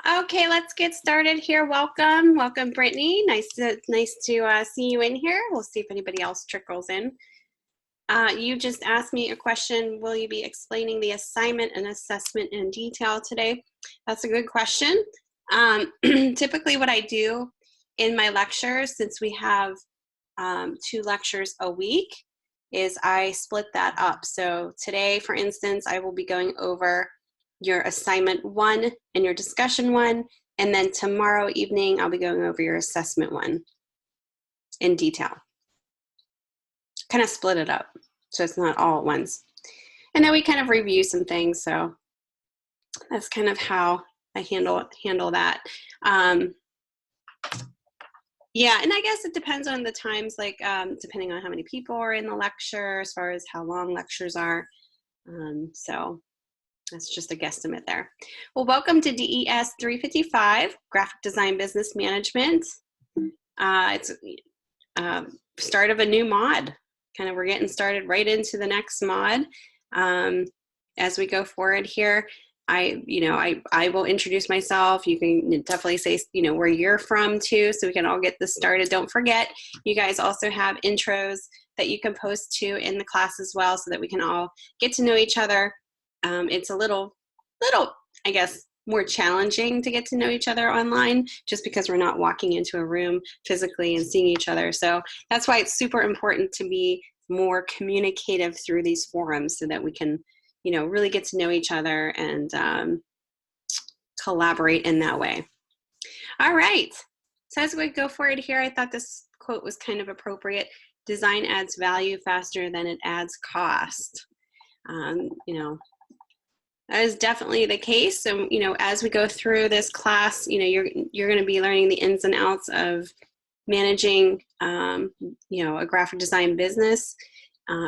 Okay, let's get started here. Welcome, welcome, Brittany. Nice to see you in here. We'll see if anybody else trickles in. You just asked me a question. Will you be explaining the assignment and assessment in detail today? That's a good question. Typically, what I do in my lectures, since we have 2 lectures a week, is I split that up. So today, for instance, I will be going over your assignment 1 and your discussion 1, and then tomorrow evening I'll be going over your assessment 1 in detail. Kind of split it up so it's not all at once. And then we kind of review some things, so that's kind of how I handle that. Yeah, and I guess it depends on the times, like depending on how many people are in the lecture, as far as how long lectures are. So that's just a guesstimate there. Well, welcome to DES355, Graphic Design Business Management. It's start of a new mod. Kind of we're getting started right into the next mod. As we go forward here, I will introduce myself. You can definitely say, where you're from too, so we can all get this started. Don't forget, you guys also have intros that you can post to in the class as well, so that we can all get to know each other. It's a little, I guess, more challenging to get to know each other online, just because we're not walking into a room physically and seeing each other. So that's why it's super important to be more communicative through these forums, so that we can, really get to know each other and collaborate in that way. All right. So as we go forward here, I thought this quote was kind of appropriate. Design adds value faster than it adds cost. That is definitely the case. So, as we go through this class, you're going to be learning the ins and outs of managing, a graphic design business,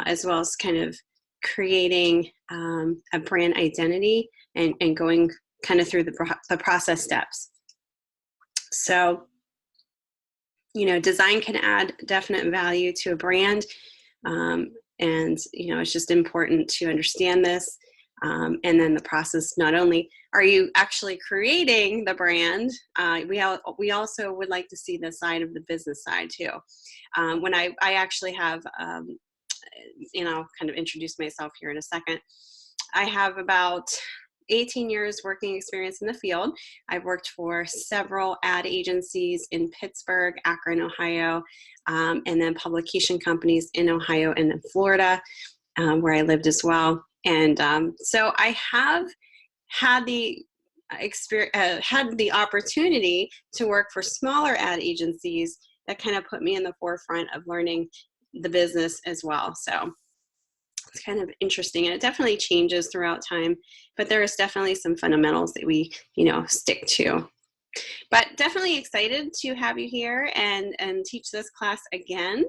as well as kind of creating a brand identity and going kind of through the process steps. So, design can add definite value to a brand. And, it's just important to understand this. And then the process, not only are you actually creating the brand, we also would like to see the side of the business side too. When I actually have, kind of introduce myself here in a second. I have about 18 years working experience in the field. I've worked for several ad agencies in Pittsburgh, Akron, Ohio, and then publication companies in Ohio and in Florida, where I lived as well. And so I have had the opportunity to work for smaller ad agencies that kind of put me in the forefront of learning the business as well. So it's kind of interesting, and it definitely changes throughout time, but there is definitely some fundamentals that we, stick to. But definitely excited to have you here and teach this class again.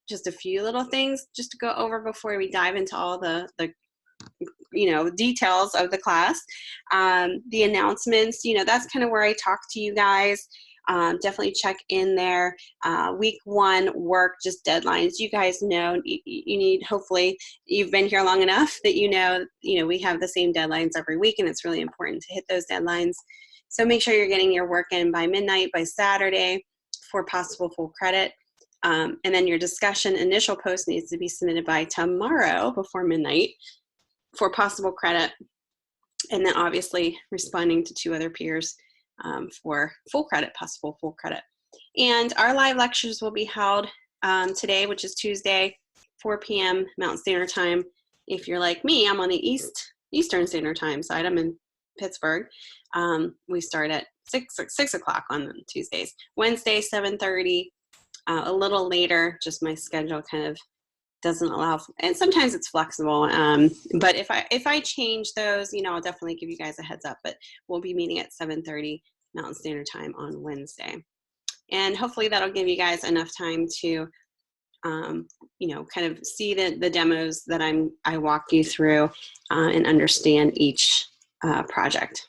Just a few little things just to go over before we dive into all the details of the class. The announcements, that's kind of where I talk to you guys. Definitely check in there. Week 1 work, just deadlines. You guys know you need, hopefully you've been here long enough that we have the same deadlines every week, and it's really important to hit those deadlines. So make sure you're getting your work in by midnight, by Saturday, for possible full credit. And then your discussion initial post needs to be submitted by tomorrow before midnight for possible credit. And then obviously responding to 2 other peers for full credit, possible full credit. And our live lectures will be held today, which is Tuesday, 4 p.m. Mountain Standard Time. If you're like me, I'm on the Eastern Standard Time side. I'm in Pittsburgh. We start at 6 o'clock on Tuesdays. Wednesday, 7:30. A little later, just my schedule kind of doesn't allow, and sometimes it's flexible. But if I change those, I'll definitely give you guys a heads up. But we'll be meeting at 7:30 Mountain Standard Time on Wednesday, and hopefully that'll give you guys enough time to, kind of see the demos that I walk you through and understand each project.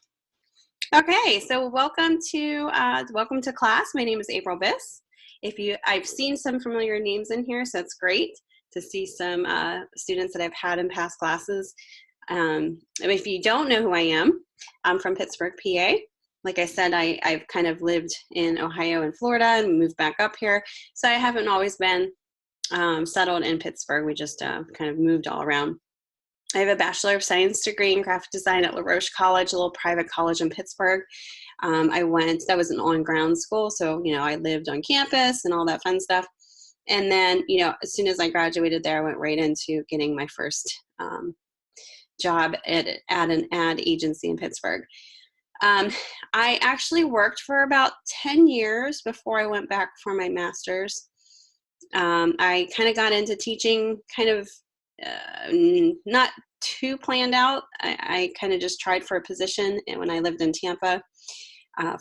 Okay, so welcome to class. My name is April Biss. I've seen some familiar names in here, so that's great to see some students that I've had in past classes. If you don't know who I am, I'm from Pittsburgh, PA. Like I said, I've kind of lived in Ohio and Florida and moved back up here. So I haven't always been settled in Pittsburgh. We just kind of moved all around. I have a Bachelor of Science degree in graphic design at LaRoche College, a little private college in Pittsburgh. That was an on-ground school, so, I lived on campus and all that fun stuff. And then, as soon as I graduated there, I went right into getting my first job at an ad agency in Pittsburgh. I actually worked for about 10 years before I went back for my master's. I kind of got into teaching not too planned out. I kind of just tried for a position when I lived in Tampa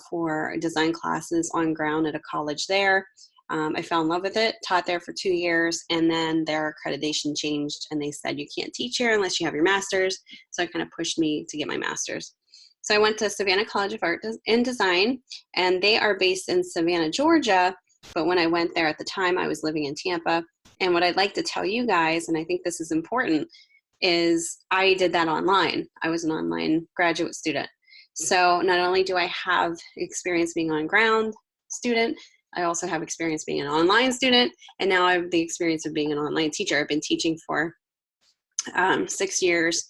for design classes on ground at a college there. I fell in love with it, taught there for 2 years, and then their accreditation changed and they said you can't teach here unless you have your master's. So it kind of pushed me to get my master's. So I went to Savannah College of Art and Design, and they are based in Savannah, Georgia. But when I went there at the time, I was living in Tampa. And what I'd like to tell you guys, and I think this is important, is I did that online. I was an online graduate student. So not only do I have experience being on ground student, I also have experience being an online student, and now I have the experience of being an online teacher. I've been teaching for 6 years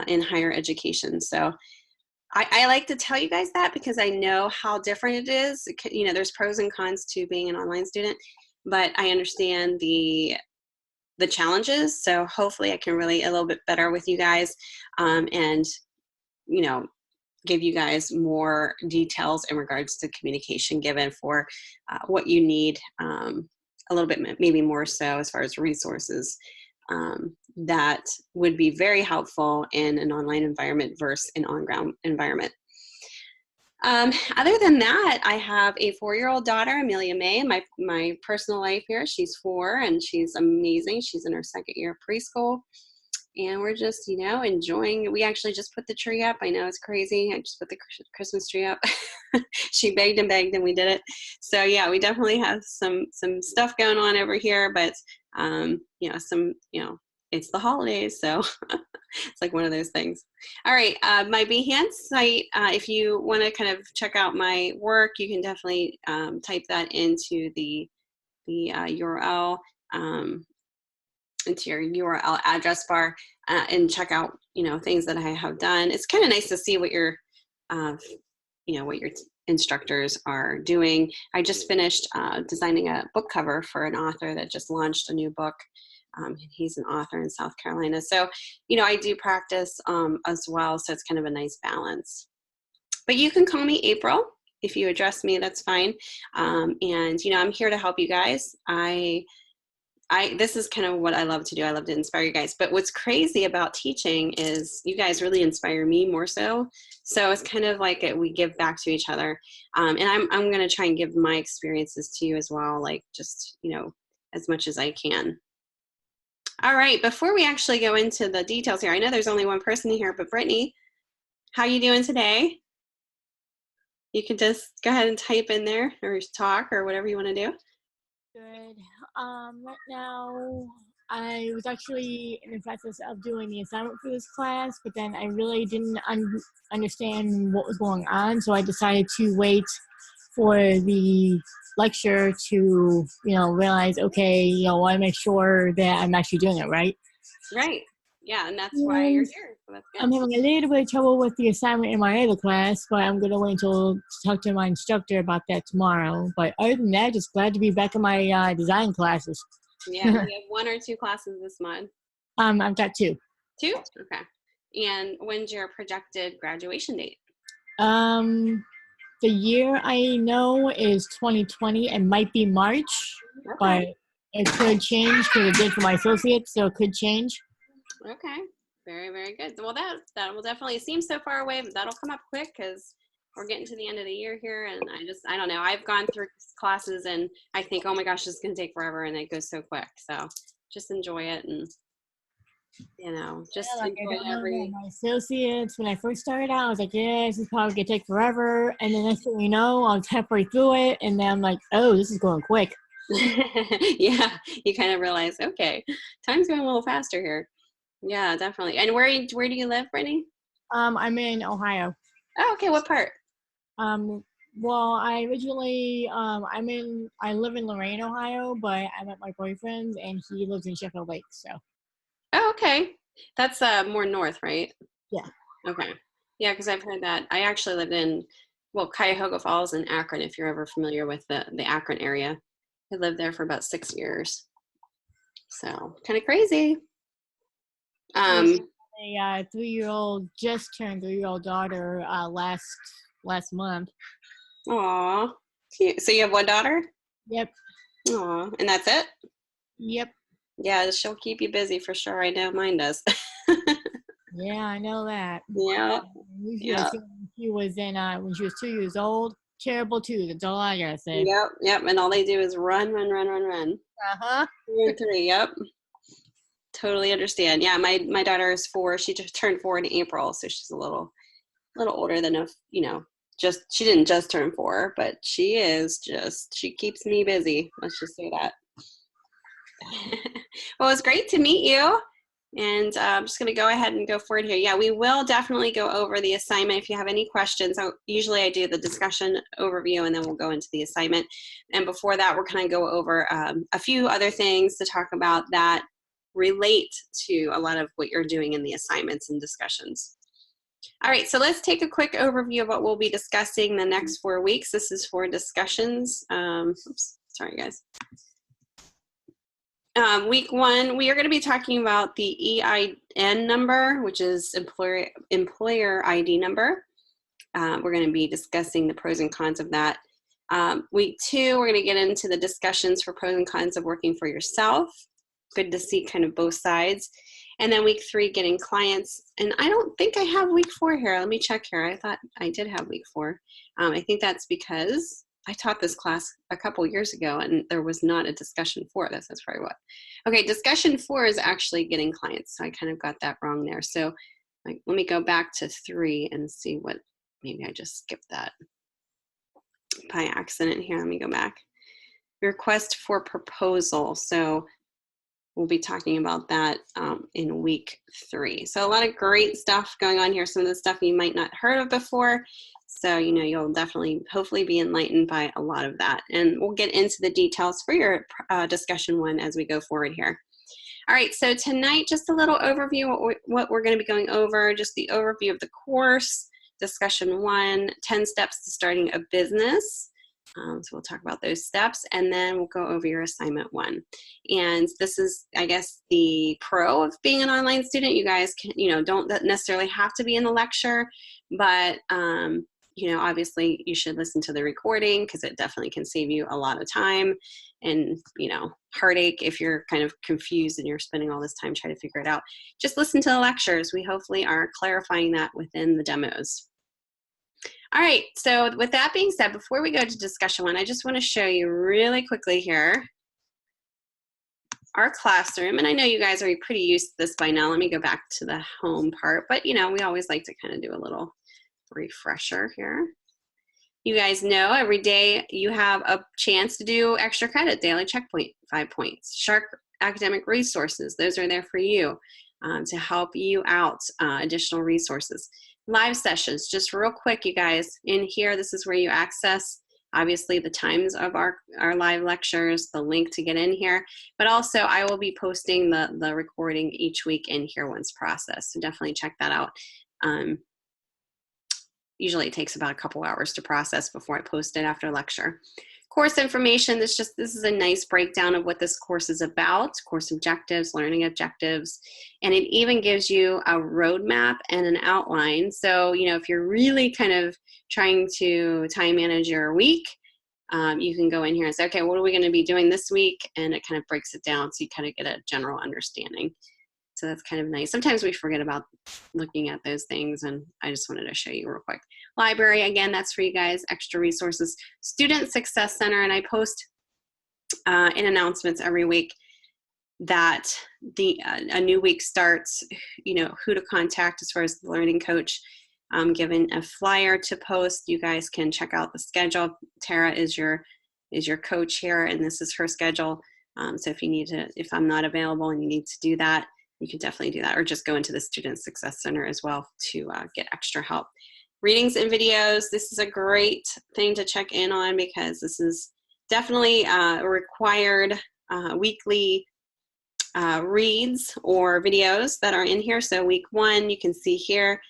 in higher education. So I like to tell you guys that because I know how different it is. There's pros and cons to being an online student, but I understand the challenges. So hopefully I can relate a little bit better with you guys and, give you guys more details in regards to communication given for what you need a little bit, maybe more so as far as resources that would be very helpful in an online environment versus an on-ground environment. Other than that, I have a 4-year-old daughter, Amelia May, in my personal life here. She's 4 and she's amazing. She's in her 2nd year of preschool. And we're just, enjoying. We actually just put the tree up. I know it's crazy. I just put the Christmas tree up. She begged and begged and we did it. So yeah, we definitely have some stuff going on over here, but it's the holidays, so it's like one of those things. All right, my Behance site, if you want to kind of check out my work, you can definitely type that into the URL, into your URL address bar, and check out things that I have done. It's kind of nice to see what your what your instructors are doing. I just finished designing a book cover for an author that just launched a new book. He's an author in South Carolina. So, I do practice as well. So it's kind of a nice balance. But you can call me April. If you address me, that's fine. And, I'm here to help you guys. This is kind of what I love to do. I love to inspire you guys. But what's crazy about teaching is you guys really inspire me more so. So it's kind of like we give back to each other. And I'm going to try and give my experiences to you as well, like just, as much as I can. All right, before we actually go into the details here, I know there's only one person here, but Brittany, how you doing today? You can just go ahead and type in there or talk or whatever you want to do. Good. Right now, I was actually in the process of doing the assignment for this class, but then I really didn't understand what was going on, so I decided to wait for the lecture to, realize, okay, I want to make sure that I'm actually doing it right. Right. Yeah, and that's why you're here. So that's good. I'm having a little bit of trouble with the assignment in my other class, but I'm going to wait until talk to my instructor about that tomorrow. But other than that, just glad to be back in my design classes. Yeah, you have 1 or 2 classes this month? I've got 2. 2? Okay. And when's your projected graduation date? The year I know is 2020. It might be March, okay. But it could change because it did for my associates, so it could change. Okay. Very, very good. Well, that will definitely seem so far away, but that'll come up quick because we're getting to the end of the year here, and I don't know. I've gone through classes and I think, oh my gosh, this is going to take forever, and it goes so quick. So just enjoy it and, just enjoy every. My associates, when I first started out, I was like, yeah, this is probably going to take forever. And then next thing you know, I'm halfway through it, and then I'm like, oh, this is going quick. Yeah, you kind of realize, okay, time's going a little faster here. Yeah, definitely. And where do you live, Brittany? I'm in Ohio. Oh, okay. What part? Um, well, I originally, I live in Lorain, Ohio, but I met my boyfriend and he lives in Sheffield Lake. So Oh, okay. That's more north, right? yeah. Okay. Yeah, because I've heard that. I actually lived in, well, Cuyahoga Falls and Akron, if you're ever familiar with the Akron area. I lived there for about 6 years. So kind of crazy. Yeah, Um, a 3-year-old just turned 3-year-old daughter last month. aw. Cute. So you have one daughter? Yep. Aw. And that's it? Yep. Yeah, she'll keep you busy for sure. I know mine does. Yeah, I know that. Yeah. Usually I Yeah. see when she was 2 years old. Terrible too. That's all I gotta say. Yep. Yep. And all they do is run, run, run, run, run. Uh-huh. 2 and 3. Yep. Totally understand. Yeah, my daughter is 4. She just turned 4 in April, so she's a little older than just she didn't just turn 4, but she keeps me busy. Let's just say that. Well, it's great to meet you. And I'm just going to go ahead and go forward here. Yeah, we will definitely go over the assignment. If you have any questions, usually I do the discussion overview and then we'll go into the assignment. And before that, we're going to go over a few other things to talk about that relate to a lot of what you're doing in the assignments and discussions. All right, so let's take a quick overview of what we'll be discussing the next 4 weeks. This is for discussions. Oops, sorry, guys. Week 1, we are going to be talking about the EIN number, which is employer ID number. We're going to be discussing the pros and cons of that. Week 2, we're going to get into the discussions for pros and cons of working for yourself. Good to see kind of both sides. And then week 3, getting clients. And I don't think I have week 4 here. Let me check here. I thought I did have week 4. I think that's because I taught this class a couple years ago and there was not a discussion 4. That's probably what. Okay, discussion 4 is actually getting clients. So I kind of got that wrong there. So let me go back to 3 and see what, maybe I just skipped that by accident here. Let me go back. Request for proposal. So we'll be talking about that in week 3. So a lot of great stuff going on here. Some of the stuff you might not heard of before. So, you'll definitely, hopefully be enlightened by a lot of that. And we'll get into the details for your discussion 1 as we go forward here. All right, so tonight, just a little overview of what we're going to be going over, just the overview of the course, discussion 1, 10 steps to starting a business. So we'll talk about those steps, and then we'll go over your assignment 1. And this is, I guess, the pro of being an online student. You guys can, don't necessarily have to be in the lecture, but obviously you should listen to the recording because it definitely can save you a lot of time and, heartache if you're kind of confused and you're spending all this time trying to figure it out. Just listen to the lectures. We hopefully are clarifying that within the demos. All right, so with that being said, before we go to discussion 1, I just want to show you really quickly here our classroom. And I know you guys are pretty used to this by now. Let me go back to the home part, but we always like to kind of do a little refresher here. You guys know every day you have a chance to do extra credit, daily checkpoint, 5 points. Shark academic resources, those are there for you to help you out, additional resources. Live sessions, just real quick, you guys, in here, this is where you access, obviously, the times of our live lectures, the link to get in here, but also I will be posting the recording each week in here once processed, so definitely check that out. Usually it takes about a couple hours to process before I post it after lecture. Course information, this is a nice breakdown of what this course is about, course objectives, learning objectives, and it even gives you a roadmap and an outline. So, if you're really kind of trying to time manage your week, you can go in here and say, okay, what are we going to be doing this week? And it kind of breaks it down so you kind of get a general understanding. So that's kind of nice. Sometimes we forget about looking at those things, and I just wanted to show you real quick. Library, again, that's for you guys, extra resources. Student Success Center, and I post in announcements every week that a new week starts, who to contact as far as the learning coach. I'm given a flyer to post. You guys can check out the schedule. Tara is your coach here, and this is her schedule. So if I'm not available and you need to do that, you can definitely do that, or just go into the Student Success Center as well to get extra help. Readings and videos, this is a great thing to check in on because this is definitely a required weekly reads or videos that are in here. So week 1, you can see here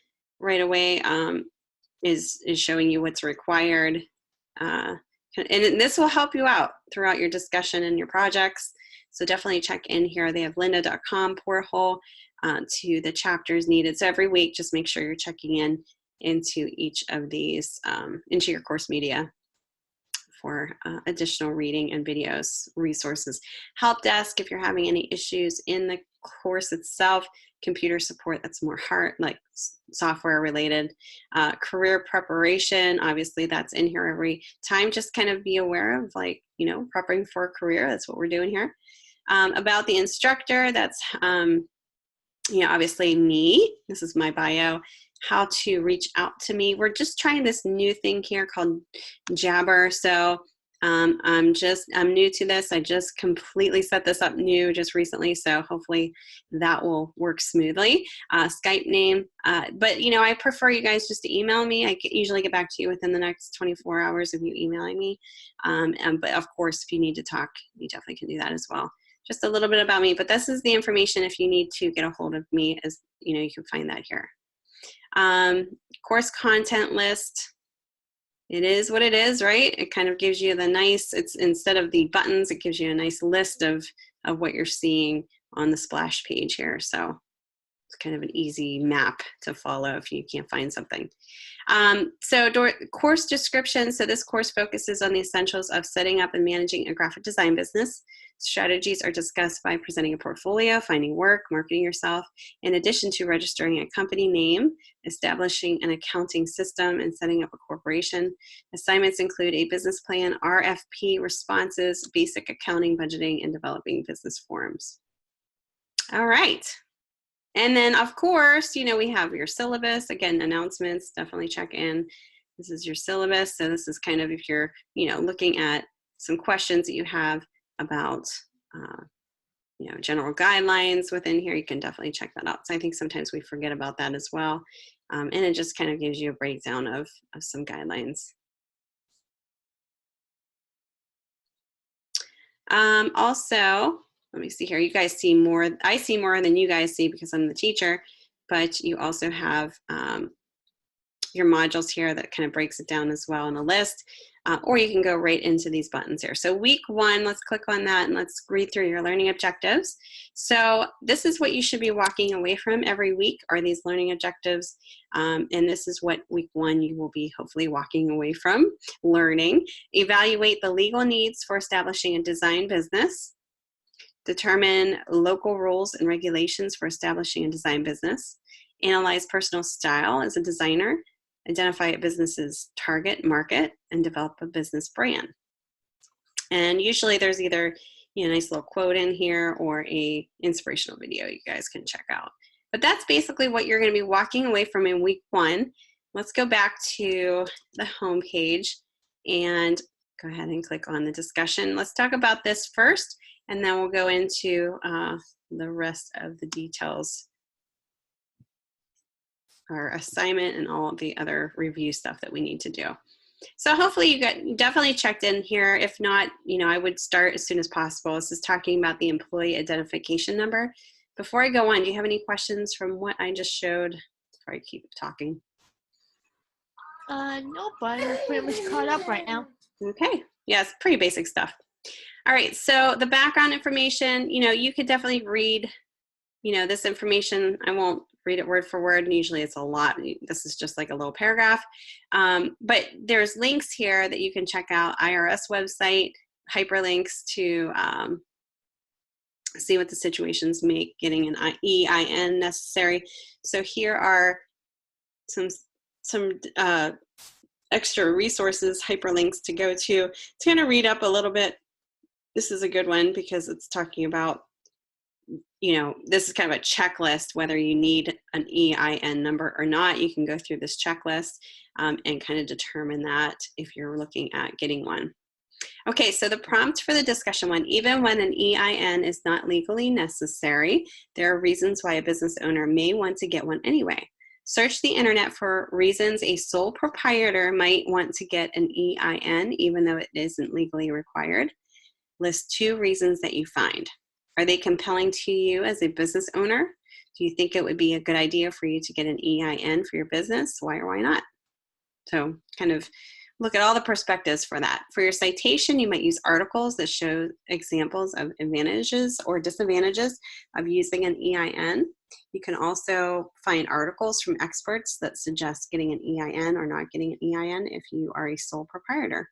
right away is showing you what's required. And this will help you out throughout your discussion and your projects. So definitely check in here. They have lynda.com porthole to the chapters needed. So every week, just make sure you're checking in into each of these, into your course media for additional reading and videos, resources. Help desk if you're having any issues in the course itself. Computer support, that's more like software related. Career preparation, obviously that's in here every time. Just kind of be aware of, like, you know, prepping for a career. That's what we're doing here. About the instructor, that's, you know, obviously me. This is my bio. How to reach out to me. We're just trying this new thing here called Jabber. So I'm new to this. I just completely set this up new just recently. So hopefully that will work smoothly. Skype name. But, you know, I prefer you guys just to email me. I usually get back to you within the next 24 hours of you emailing me. But of course, if you need to talk, you definitely can do that as well. Just a little bit about me, but this is the information if you need to get a hold of me, as you know, you can find that here. Course content list. It is what it is, right? It kind of gives you the nice, it's instead of the buttons, it gives you a nice list of what you're seeing on the splash page here. So it's kind of an easy map to follow if you can't find something. Course description. So this course focuses on the essentials of setting up and managing a graphic design business. Strategies are discussed by presenting a portfolio, finding work, marketing yourself, in addition to registering a company name, establishing an accounting system, and setting up a corporation. Assignments include a business plan, RFP responses, basic accounting, budgeting, and developing business forms. All right. And then, of course, you know, we have your syllabus. Again, announcements, definitely check in. This is your syllabus. So this is kind of if you're, you know, looking at some questions that you have about, you know, general guidelines within here, you can definitely check that out. So I think sometimes we forget about that as well. And it just kind of gives you a breakdown of some guidelines. Also, let me see here. You guys see more. I see more than you guys see because I'm the teacher, but you also have your modules here that kind of breaks it down as well in a list, or you can go right into these buttons here. So week 1, let's click on that and let's read through your learning objectives. So this is what you should be walking away from every week, are these learning objectives. And this is what week 1 you will be hopefully walking away from learning. Evaluate the legal needs for establishing a design business. Determine local rules and regulations for establishing a design business. Analyze personal style as a designer. Identify a business's target market and develop a business brand. And usually there's either, you know, a nice little quote in here or a inspirational video you guys can check out. But that's basically what you're going to be walking away from in week 1. Let's go back to the home page and go ahead and click on the discussion. Let's talk about this first, and then we'll go into the rest of the details, our assignment and all of the other review stuff that we need to do. So hopefully you got definitely checked in here. If not, you know, I would start as soon as possible. This is talking about the employee identification number. Before I go on, do you have any questions from what I just showed before I keep talking? Nope, I'm pretty much caught up right now. Okay, yeah, it's pretty basic stuff. All right, so the background information, you know, you could definitely read, you know, this information. I won't read it word for word, and usually it's a lot. This is just like a little paragraph. But there's links here that you can check out, IRS website, hyperlinks to see what the situations make getting an EIN necessary. So here are some extra resources, hyperlinks to go to kind of read up a little bit. This is a good one because it's talking about, you know, this is kind of a checklist, whether you need an EIN number or not. You can go through this checklist and kind of determine that if you're looking at getting one. Okay, so the prompt for the discussion one, even when an EIN is not legally necessary, there are reasons why a business owner may want to get one anyway. Search the internet for reasons a sole proprietor might want to get an EIN even though it isn't legally required. List 2 reasons that you find. Are they compelling to you as a business owner? Do you think it would be a good idea for you to get an EIN for your business? Why or why not? So kind of look at all the perspectives for that. For your citation, you might use articles that show examples of advantages or disadvantages of using an EIN. You can also find articles from experts that suggest getting an EIN or not getting an EIN if you are a sole proprietor.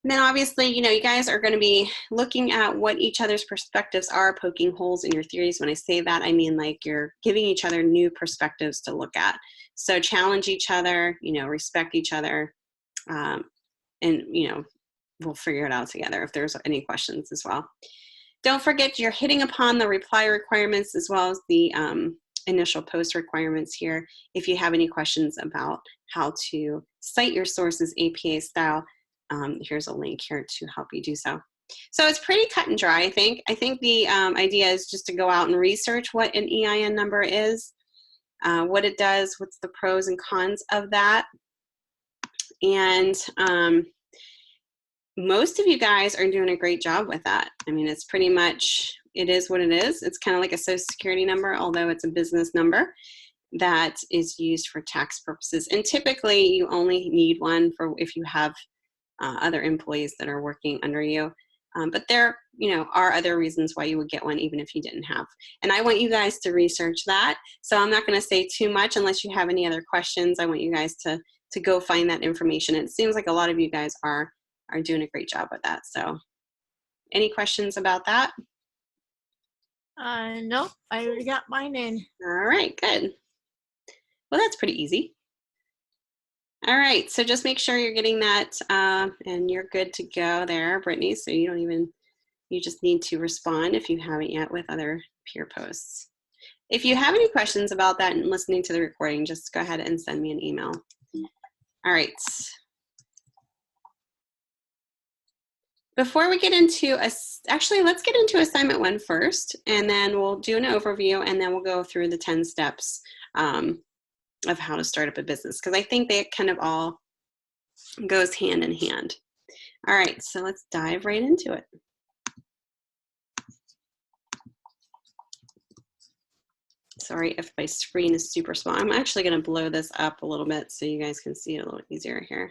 And then obviously, you know, you guys are going to be looking at what each other's perspectives are, poking holes in your theories. When I say that, I mean like you're giving each other new perspectives to look at. So challenge each other, you know, respect each other, and, you know, we'll figure it out together if there's any questions as well. Don't forget you're hitting upon the reply requirements as well as the initial post requirements here. If you have any questions about how to cite your sources APA style, here's a link here to help you do so. So it's pretty cut and dry, I think. I think the idea is just to go out and research what an EIN number is, what it does, what's the pros and cons of that. And most of you guys are doing a great job with that. I mean, it's pretty much, it is what it is. It's kind of like a social security number, although it's a business number that is used for tax purposes. And typically you only need one for if you have other employees that are working under you. But there, you know, are other reasons why you would get one even if you didn't have. And I want you guys to research that. So I'm not going to say too much unless you have any other questions. I want you guys to go find that information. It seems like a lot of you guys are doing a great job with that. So any questions about that? Nope, I already got mine in. All right, good. Well, that's pretty easy. All right, so just make sure you're getting that and you're good to go there, Brittany, so you don't even, you just need to respond if you haven't yet with other peer posts. If you have any questions about that and listening to the recording, just go ahead and send me an email. All right. Before we get into, actually, let's get into assignment 1 first, and then we'll do an overview, and then we'll go through the 10 steps of how to start up a business, because I think they kind of all goes hand in hand. All right, so let's dive right into it. Sorry if my screen is super small. I'm actually going to blow this up a little bit so you guys can see it a little easier here.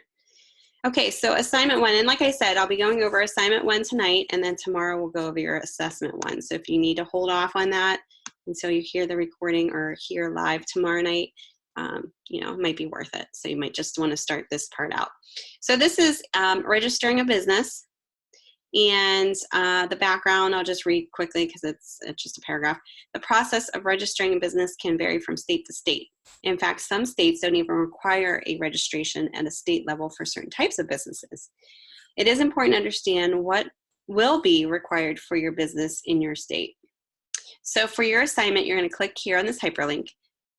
Okay, so assignment 1, and like I said, I'll be going over assignment 1 tonight, and then tomorrow we'll go over your assessment 1. So if you need to hold off on that until you hear the recording or hear live tomorrow night, you know, it might be worth it. So you might just want to start this part out. So this is registering a business, and the background I'll just read quickly because it's just a paragraph. The process of registering a business can vary from state to state. In fact, some states don't even require a registration at a state level for certain types of businesses. It is important to understand what will be required for your business in your state. So for your assignment, you're going to click here on this hyperlink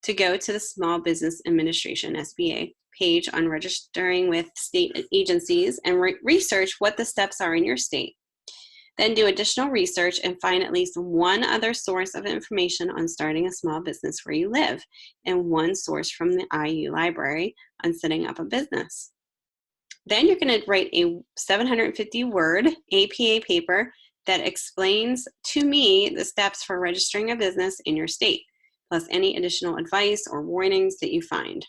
to go to the Small Business Administration, SBA, page on registering with state agencies and research what the steps are in your state. Then do additional research and find at least one other source of information on starting a small business where you live, and one source from the IU library on setting up a business. Then you're going to write a 750-word APA paper that explains to me the steps for registering a business in your state, plus any additional advice or warnings that you find.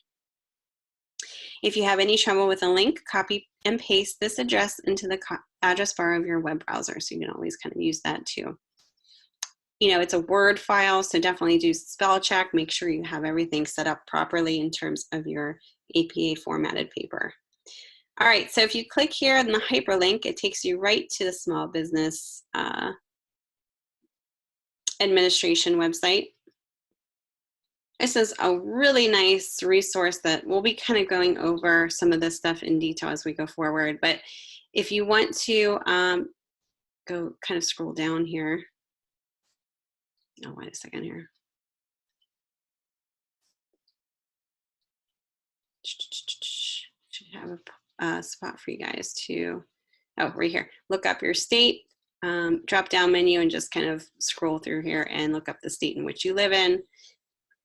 If you have any trouble with a link, copy and paste this address into the address bar of your web browser, so you can always kind of use that too. You know, it's a Word file, so definitely do spell check. Make sure you have everything set up properly in terms of your APA formatted paper. All right, so if you click here on the hyperlink, it takes you right to the Small Business Administration website. This is a really nice resource that we'll be kind of going over some of this stuff in detail as we go forward. But if you want to go kind of scroll down here. Oh, wait a second here. Should have a spot for you guys to oh, right here, look up your state, drop down menu, and just kind of scroll through here and look up the state in which you live in.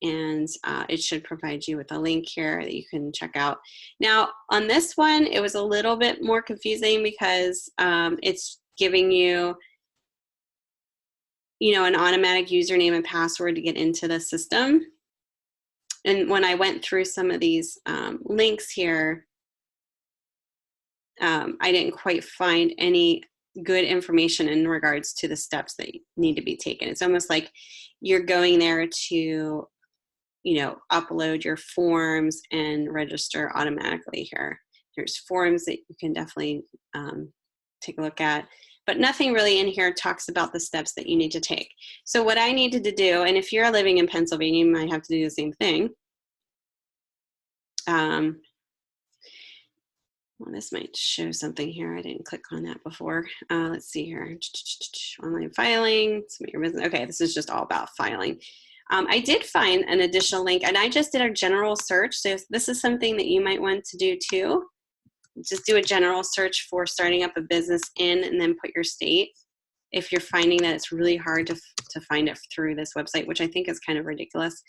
And it should provide you with a link here that you can check out. Now, on this one, it was a little bit more confusing because it's giving you, an automatic username and password to get into the system. And when I went through some of these links here, I didn't quite find any good information in regards to the steps that need to be taken. It's almost like you're going there to, upload your forms and register automatically here. There's forms that you can definitely take a look at, but nothing really in here talks about the steps that you need to take. So what I needed to do, and if you're living in Pennsylvania, you might have to do the same thing. Well, this might show something here. I didn't click on that before. Let's see here. Online filing, submit your business. Okay, this is just all about filing. I did find an additional link, and I just did a general search. So if this is something that you might want to do too. Just do a general search for starting up a business in, and then put your state. If you're finding that it's really hard to find it through this website, which I think is kind of ridiculous.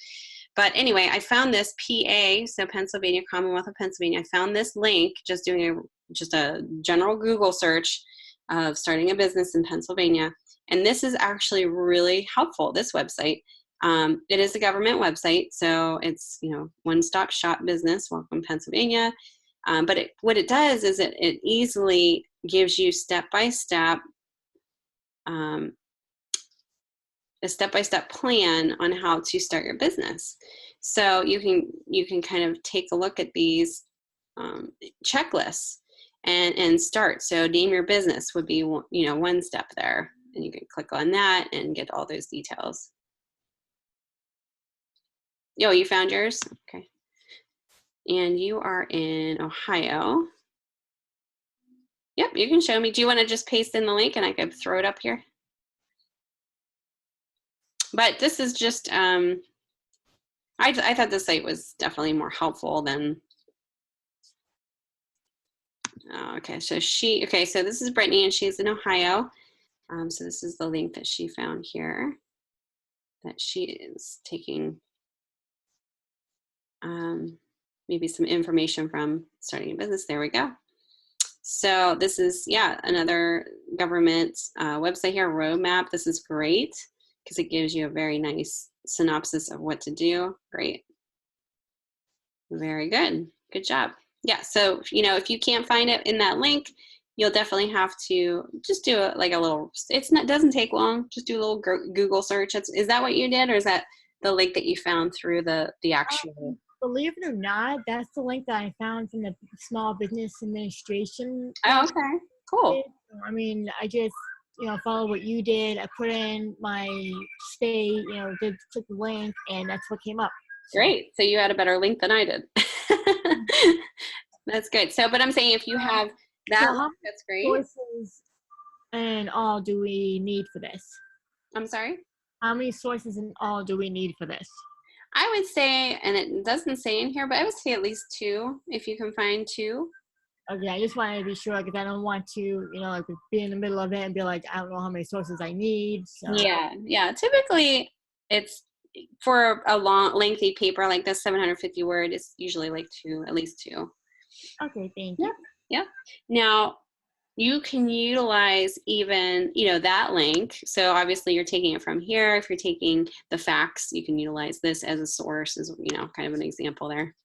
But anyway, I found this PA, so Pennsylvania, Commonwealth of Pennsylvania. I found this link just doing just a general Google search of starting a business in Pennsylvania. And this is actually really helpful, this website. It is a government website, so it's, one-stop shop business, welcome Pennsylvania. But what it does is it easily gives you step-by-step a step-by-step plan on how to start your business. So you can kind of take a look at these checklists and start. So name your business would be one step there, and you can click on that and get all those details. Oh, you found yours? Okay. And you are in Ohio. Yep, you can show me. Do you want to just paste in the link and I could throw it up here? But this is just, I thought the site was definitely more helpful than, okay, so so this is Brittany and she's in Ohio. So this is the link that she found here that she is taking maybe some information from starting a business. There we go. So this is, another government website here, roadmap. This is great because it gives you a very nice synopsis of what to do. Great. Very good. Good job. Yeah, so, if you can't find it in that link, you'll definitely have to just do a little, doesn't take long. Just do a little Google search. Is that what you did, or is that the link that you found through the actual? Believe it or not, that's the link that I found from the Small Business Administration. Oh, okay. Cool. I mean, I just, follow what you did. I put in my state, did click the link, and that's what came up. Great. So you had a better link than I did. That's good. So, but I'm saying if you have that, that's great. Sources and all do we need for this? I'm sorry? How many sources in all do we need for this? I would say, and it doesn't say in here, but I would say at least 2, if you can find 2. Okay, I just wanted to be sure because I don't want to, be in the middle of it and be like, I don't know how many sources I need. So. Yeah. Typically, it's for a long, lengthy paper like this, 750 word, it's usually like 2, at least 2. Okay, thank you. Yeah. Now, you can utilize even, that link. So obviously you're taking it from here. If you're taking the facts, you can utilize this as a source, as, kind of an example there.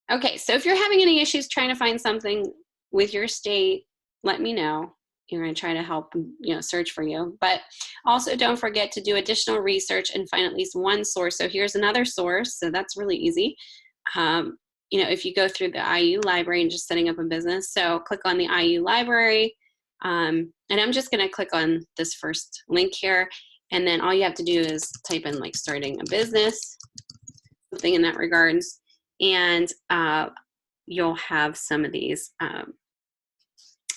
Okay, so if you're having any issues trying to find something with your state, let me know. You're going to try to help, search for you. But also don't forget to do additional research and find at least one source. So here's another source. So that's really easy. If you go through the IU library and just setting up a business. So click on the IU library. And I'm just going to click on this first link here. And then all you have to do is type in like starting a business, something in that regards. And you'll have some of these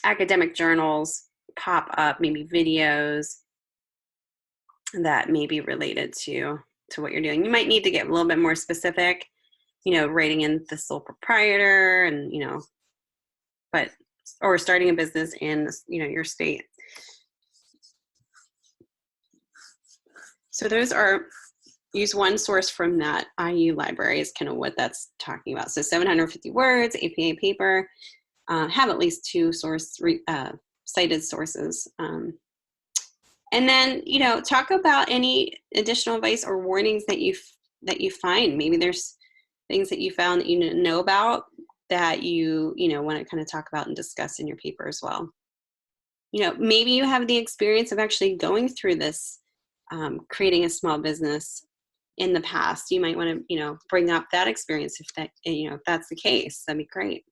academic journals pop up, maybe videos that may be related to what you're doing. You might need to get a little bit more specific, writing in the sole proprietor and, but or starting a business in, you know, your state. So those are, use one source from that IU library is kind of what that's talking about. So 750 words, APA paper, have at least 2 cited sources. And then, you know, talk about any additional advice or warnings that you find. Maybe there's things that you found that you didn't know about that you know, want to kind of talk about and discuss in your paper as well. You know, maybe you have the experience of actually going through this, creating a small business in the past. You might want to, you know, bring up that experience if that, you know, if that's the case. That'd be great.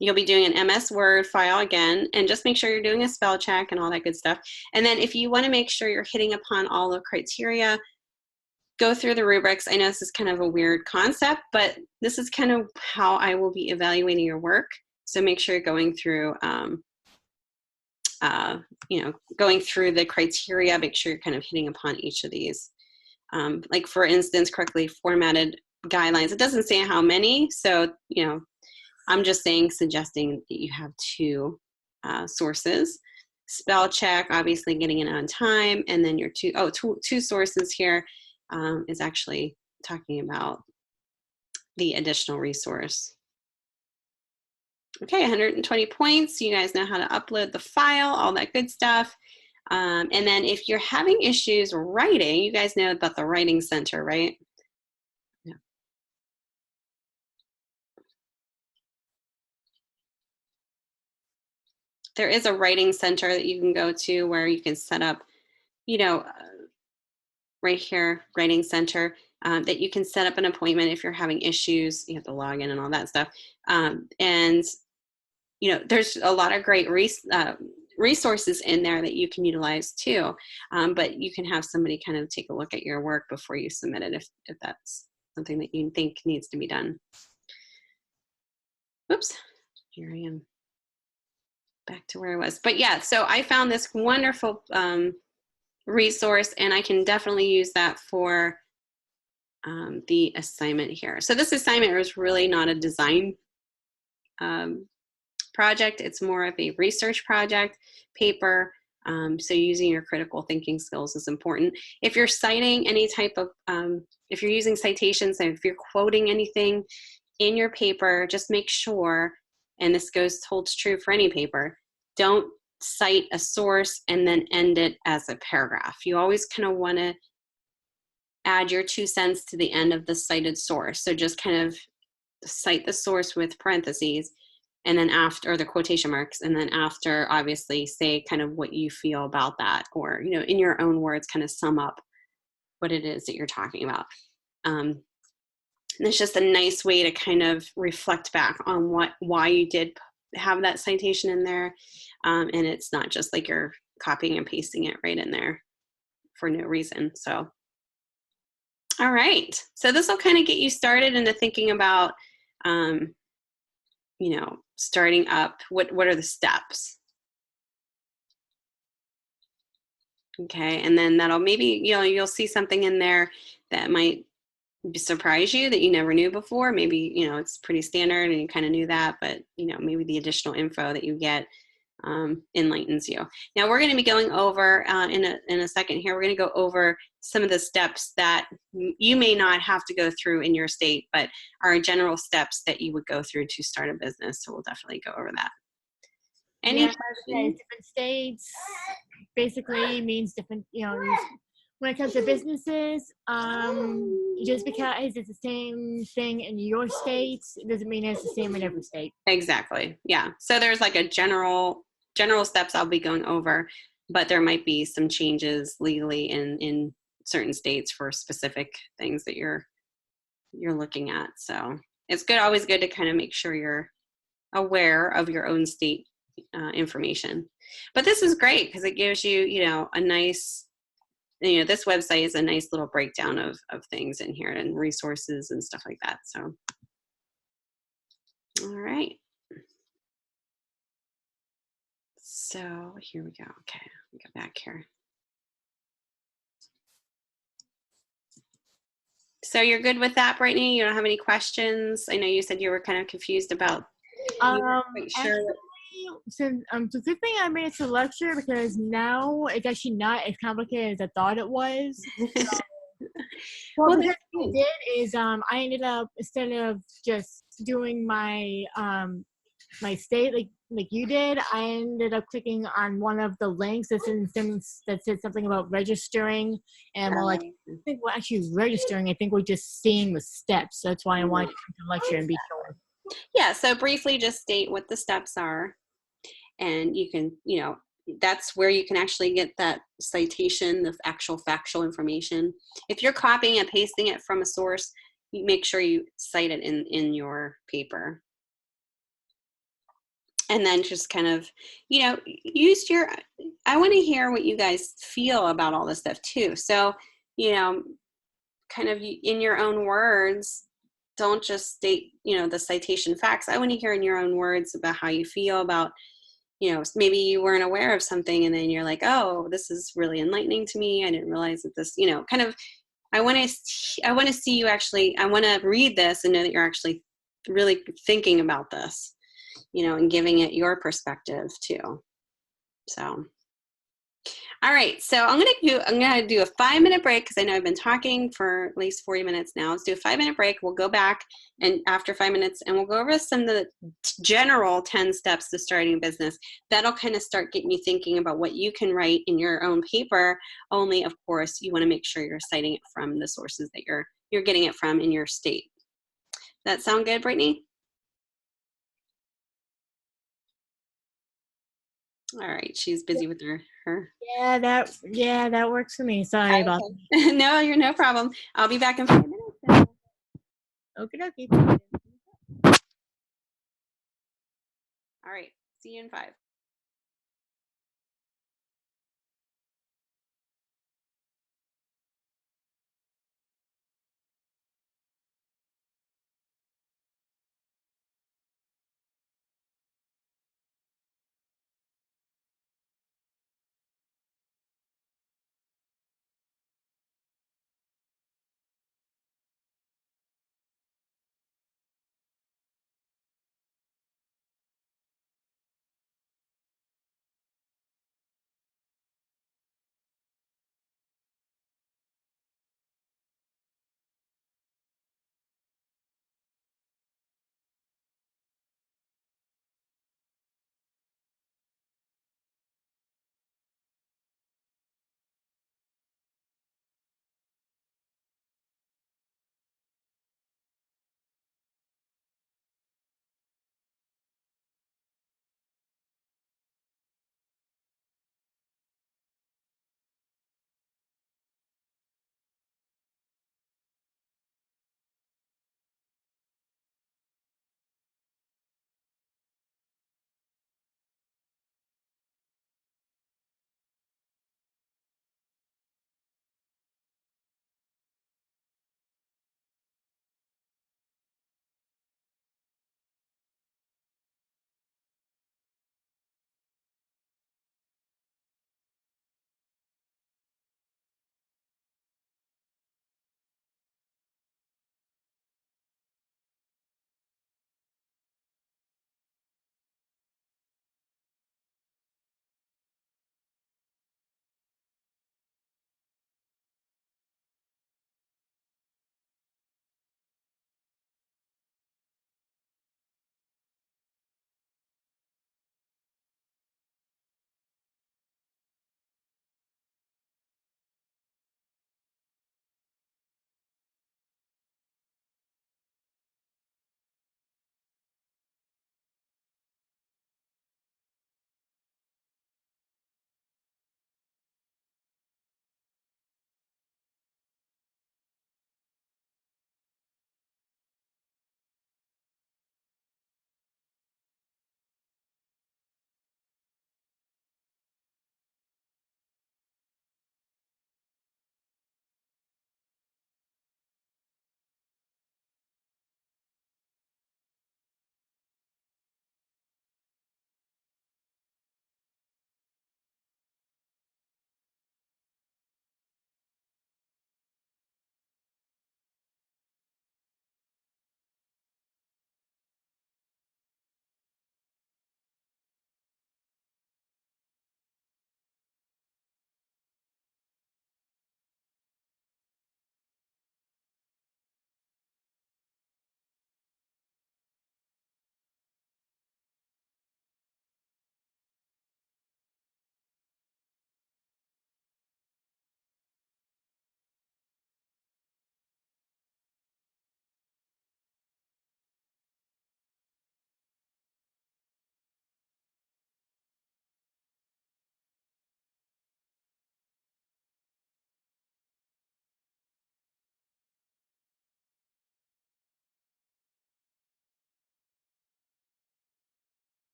You'll be doing an MS Word file again, and just make sure you're doing a spell check and all that good stuff. And then if you want to make sure you're hitting upon all the criteria, go through the rubrics. I know this is kind of a weird concept, but this is kind of how I will be evaluating your work. So make sure you're going through, you know, going through the criteria, make sure you're kind of hitting upon each of these. Like for instance, correctly formatted guidelines. It doesn't say how many, so, you know, I'm just suggesting that you have 2 sources. Spell check, obviously getting it on time, and then your two sources here is actually talking about the additional resource. Okay, 120 points. You guys know how to upload the file, all that good stuff. And then if you're having issues writing, you guys know about the Writing Center, right? Yeah. There is a Writing Center that you can go to where you can set up, you know, right here, Writing Center, that you can set up an appointment if you're having issues. You have to log in and all that stuff. And, you know, there's a lot of great resources in there that you can utilize too. But you can have somebody kind of take a look at your work before you submit it if that's something that you think needs to be done. Oops, here I am. Back to where I was. But yeah, so I found this wonderful resource, and I can definitely use that for the assignment here. So this assignment was really not a design project. It's more of a research project paper. So using your critical thinking skills is important. If you're citing any type of, if you're using citations, and if you're quoting anything in your paper, just make sure, and this holds true for any paper, don't cite a source and then end it as a paragraph. You always kind of want to add your 2 cents to the end of the cited source. So just kind of cite the source with parentheses, and then after, or the quotation marks, and then after, obviously say kind of what you feel about that, or, you know, in your own words, kind of sum up what it is that you're talking about. And it's just a nice way to kind of reflect back on why you did have that citation in there. And it's not just like you're copying and pasting it right in there for no reason. So, all right. So this will kind of get you started into thinking about, you know, starting up, what are the steps? Okay, and then that'll maybe, you know, you'll see something in there that might surprise you that you never knew before. Maybe, you know, it's pretty standard and you kind of knew that, but, you know, maybe the additional info that you get enlightens you. Now we're going to be going over in a second here, we're going to go over some of the steps that you may not have to go through in your state, but are general steps that you would go through to start a business. So we'll definitely go over that. Any questions? Different states basically means different, you know, when it comes to businesses, just because it's the same thing in your state, it doesn't mean it's the same in every state. Exactly. Yeah. So there's like a general steps I'll be going over, but there might be some changes legally in certain states for specific things that you're looking at. So it's always good to kind of make sure you're aware of your own state information. But this is great because it gives you, you know, a nice, you know, this website is a nice little breakdown of things in here and resources and stuff like that. So, all right. So here we go. Okay, let me go back here. So you're good with that, Brittany? You don't have any questions? I know you said you were kind of confused about. Actually, it's a good thing I made it to lecture because now it's actually not as complicated as I thought it was. Well, Well, because that's what I good. did is I ended up, instead of just doing my my state like you did, I ended up clicking on one of the links that said something about registering, and well, like I think we're actually registering. I think we're just seeing the steps. So that's why I wanted to come to lecture and be sure. Yeah, so briefly just state what the steps are, and you can, you know, that's where you can actually get that citation, the actual factual information. If you're copying and pasting it from a source, you make sure you cite it in your paper. And then just kind of, you know, use your, I want to hear what you guys feel about all this stuff too. So, you know, kind of in your own words, don't just state, you know, the citation facts. I want to hear in your own words about how you feel about, you know, maybe you weren't aware of something and then you're like, oh, this is really enlightening to me. I didn't realize that this, you know, kind of, I want to see you actually, I want to read this and know that you're actually really thinking about this, you know, and giving it your perspective too. So, all right, so I'm gonna do a 5-minute break because I know I've been talking for at least 40 minutes now. Let's do a 5-minute break. We'll go back and after 5 minutes and we'll go over some of the general 10 steps to starting a business. That'll kind of start getting you thinking about what you can write in your own paper. Only, of course, you want to make sure you're citing it from the sources that you're getting it from in your state. That sound good, Brittany? All right, she's busy with her. Yeah, that works for me. Sorry about Okay. No, you're no problem. I'll be back in 5 minutes. that. Okie dokie. All right, see you in 5.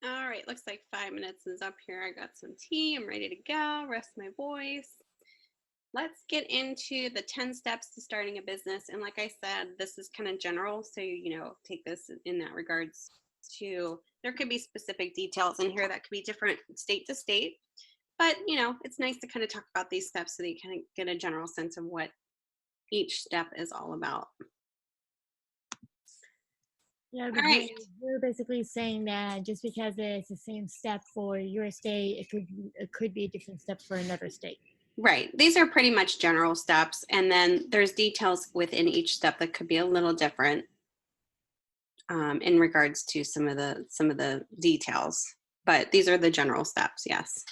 All right, looks like 5 minutes is up here. I got some tea. I'm ready to go. Rest my voice. Let's get into the 10 steps to starting a business. And like I said, this is kind of general. So, take this in that regards to, there could be specific details in here that could be different state to state. But, it's nice to kind of talk about these steps so that you kind of get a general sense of what each step is all about. Yeah, All because right. you're basically saying that just because it's the same step for your state, it could be a different step for another state. Right. These are pretty much general steps. And then there's details within each step that could be a little different in regards to some of the details. But these are the general steps, yes.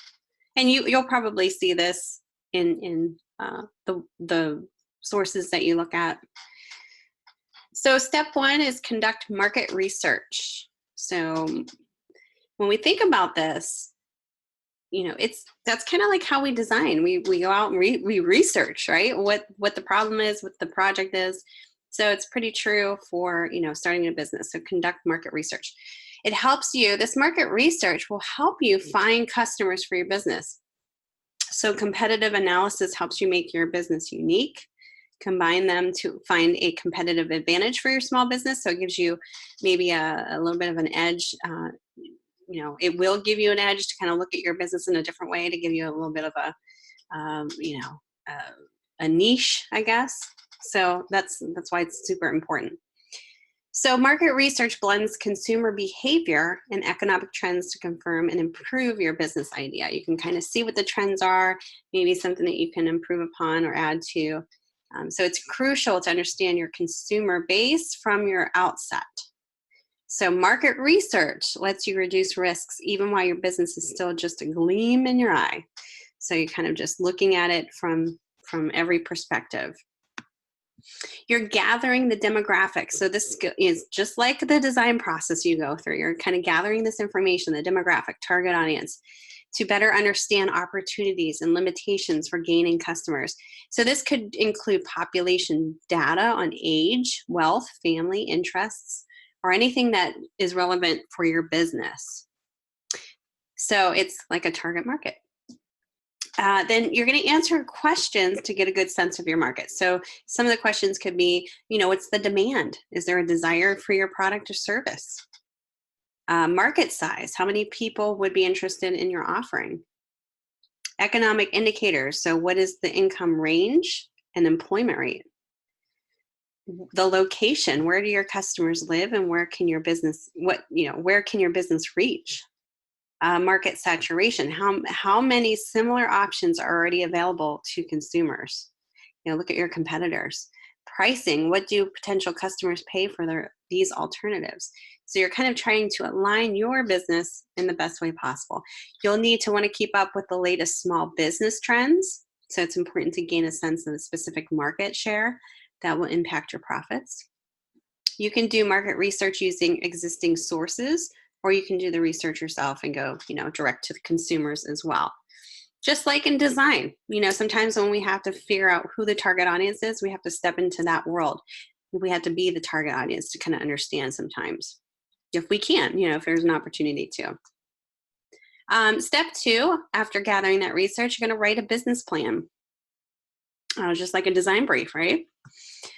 And you'll probably see this in the sources that you look at. So step 1 is conduct market research. So when we think about this, that's kind of like how we design. We go out and we research, right? What the problem is, what the project is. So it's pretty true for, starting a business. So conduct market research. It helps you, this market research will help you find customers for your business. So competitive analysis helps you make your business unique. Combine them to find a competitive advantage for your small business. So it gives you maybe a little bit of an edge. It will give you an edge to kind of look at your business in a different way, to give you a little bit of a niche, I guess. So that's why it's super important. So market research blends consumer behavior and economic trends to confirm and improve your business idea. You can kind of see what the trends are, maybe something that you can improve upon or add to. So it's crucial to understand your consumer base from your outset. So market research lets you reduce risks even while your business is still just a gleam in your eye. So you're kind of just looking at it from every perspective. You're gathering the demographics. So this is just like the design process you go through. You're kind of gathering this information, the demographic, target audience, to better understand opportunities and limitations for gaining customers. So this could include population data on age, wealth, family, interests, or anything that is relevant for your business. So it's like a target market. Then you're going to answer questions to get a good sense of your market. So some of the questions could be, what's the demand? Is there a desire for your product or service? Market size, how many people would be interested in your offering? Economic indicators, so what is the income range and employment rate? The location, where do your customers live and where can your business, where can your business reach? Market saturation, how many similar options are already available to consumers? Look at your competitors. Pricing, what do potential customers pay for these alternatives? So you're kind of trying to align your business in the best way possible. You'll need to want to keep up with the latest small business trends. So it's important to gain a sense of the specific market share that will impact your profits. You can do market research using existing sources, or you can do the research yourself and go, direct to the consumers as well. Just like in design, sometimes when we have to figure out who the target audience is, we have to step into that world. We have to be the target audience to kind of understand sometimes, if we can, if there's an opportunity to. Step 2, after gathering that research, you're going to write a business plan, just like a design brief, right?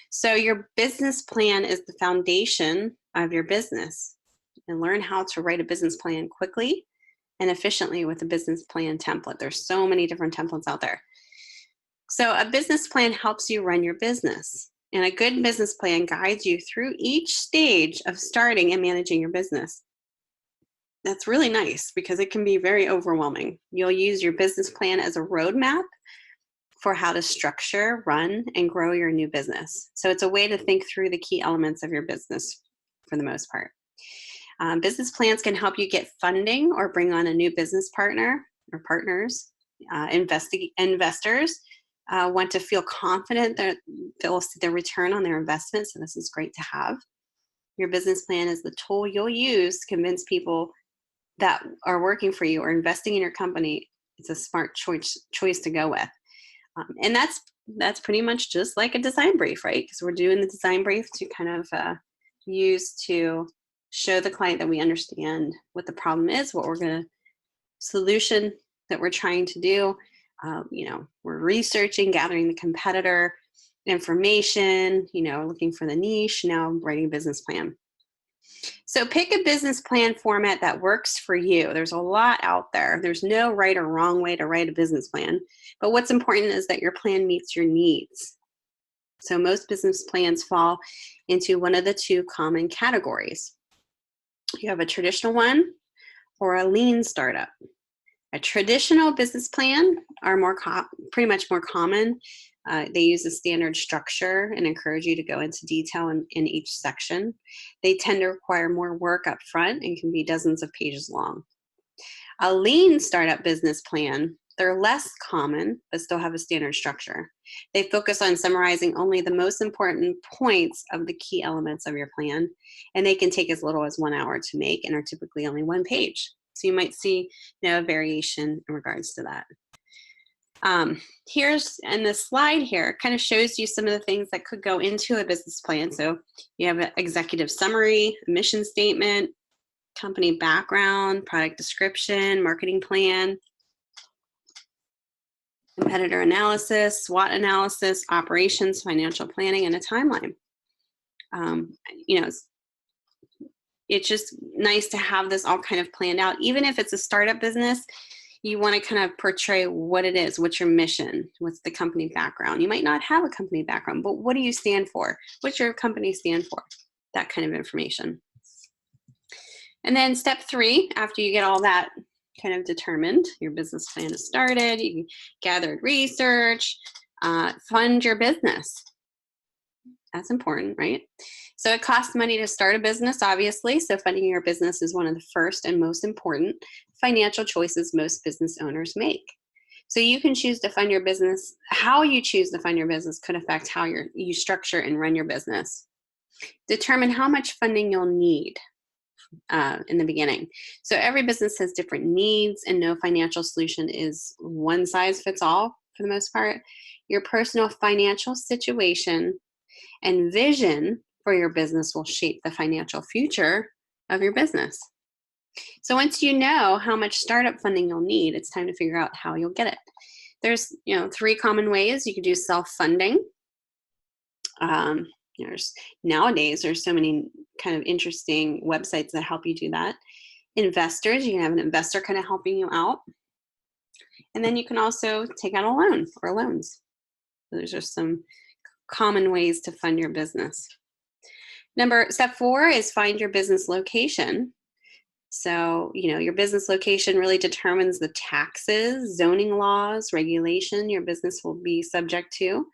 So your business plan is the foundation of your business, and learn how to write a business plan quickly and efficiently with a business plan template. There's so many different templates out there. So a business plan helps you run your business, and a good business plan guides you through each stage of starting and managing your business. That's really nice because it can be very overwhelming. You'll use your business plan as a roadmap for how to structure, run, and grow your new business. So it's a way to think through the key elements of your business for the most part. Business plans can help you get funding or bring on a new business partner or partners. Investors want to feel confident that they'll see the return on their investment, so this is great to have. Your business plan is the tool you'll use to convince people that are working for you or investing in your company. It's a smart choice to go with. And that's pretty much just like a design brief, right? Because we're doing the design brief to kind of use to show the client that we understand what the problem is, what we're going to solution that we're trying to do. You know, we're researching, gathering the competitor information, you know, looking for the niche, now writing a business plan. So pick a business plan format that works for you. There's a lot out there. There's no right or wrong way to write a business plan. But what's important is that your plan meets your needs. So most business plans fall into one of the two common categories. You have a traditional one or a lean startup. A traditional business plan are pretty much more common. They use a standard structure and encourage you to go into detail in each section. They tend to require more work up front and can be dozens of pages long. A lean startup business plan, they're less common, but still have a standard structure. They focus on summarizing only the most important points of the key elements of your plan, and they can take as little as 1 hour to make and are typically only one page. So you might see, you know, a variation in regards to that. Here's in the slide here, kind of shows you some of the things that could go into a business plan. So you have an executive summary, a mission statement, company background, product description, marketing plan, competitor analysis, SWOT analysis, operations, financial planning, and a timeline. You know, it's just nice to have this all kind of planned out. Even if it's a startup business, you want to kind of portray what it is, what's your mission, what's the company background. You might not have a company background, but what do you stand for? What's your company stand for? That kind of information. And then step 3, after you get all that kind of determined, your business plan is started, you gathered research, fund your business. That's important, right? So it costs money to start a business, obviously. So funding your business is one of the first and most important financial choices most business owners make. So you can choose to fund your business. How you choose to fund your business could affect how you structure and run your business. Determine how much funding you'll need in the beginning. So every business has different needs, and no financial solution is one size fits all for the most part. Your personal financial situation and vision for your business will shape the financial future of your business. So once you know how much startup funding you'll need, it's time to figure out how you'll get it. There's, you know, 3 common ways. You can do self-funding. Nowadays, there's so many kind of interesting websites that help you do that. Investors, you can have an investor kind of helping you out. And then you can also take out a loan or loans. So those are some common ways to fund your business. Step 4 is find your business location. So, you know, your business location really determines the taxes, zoning laws, regulation your business will be subject to.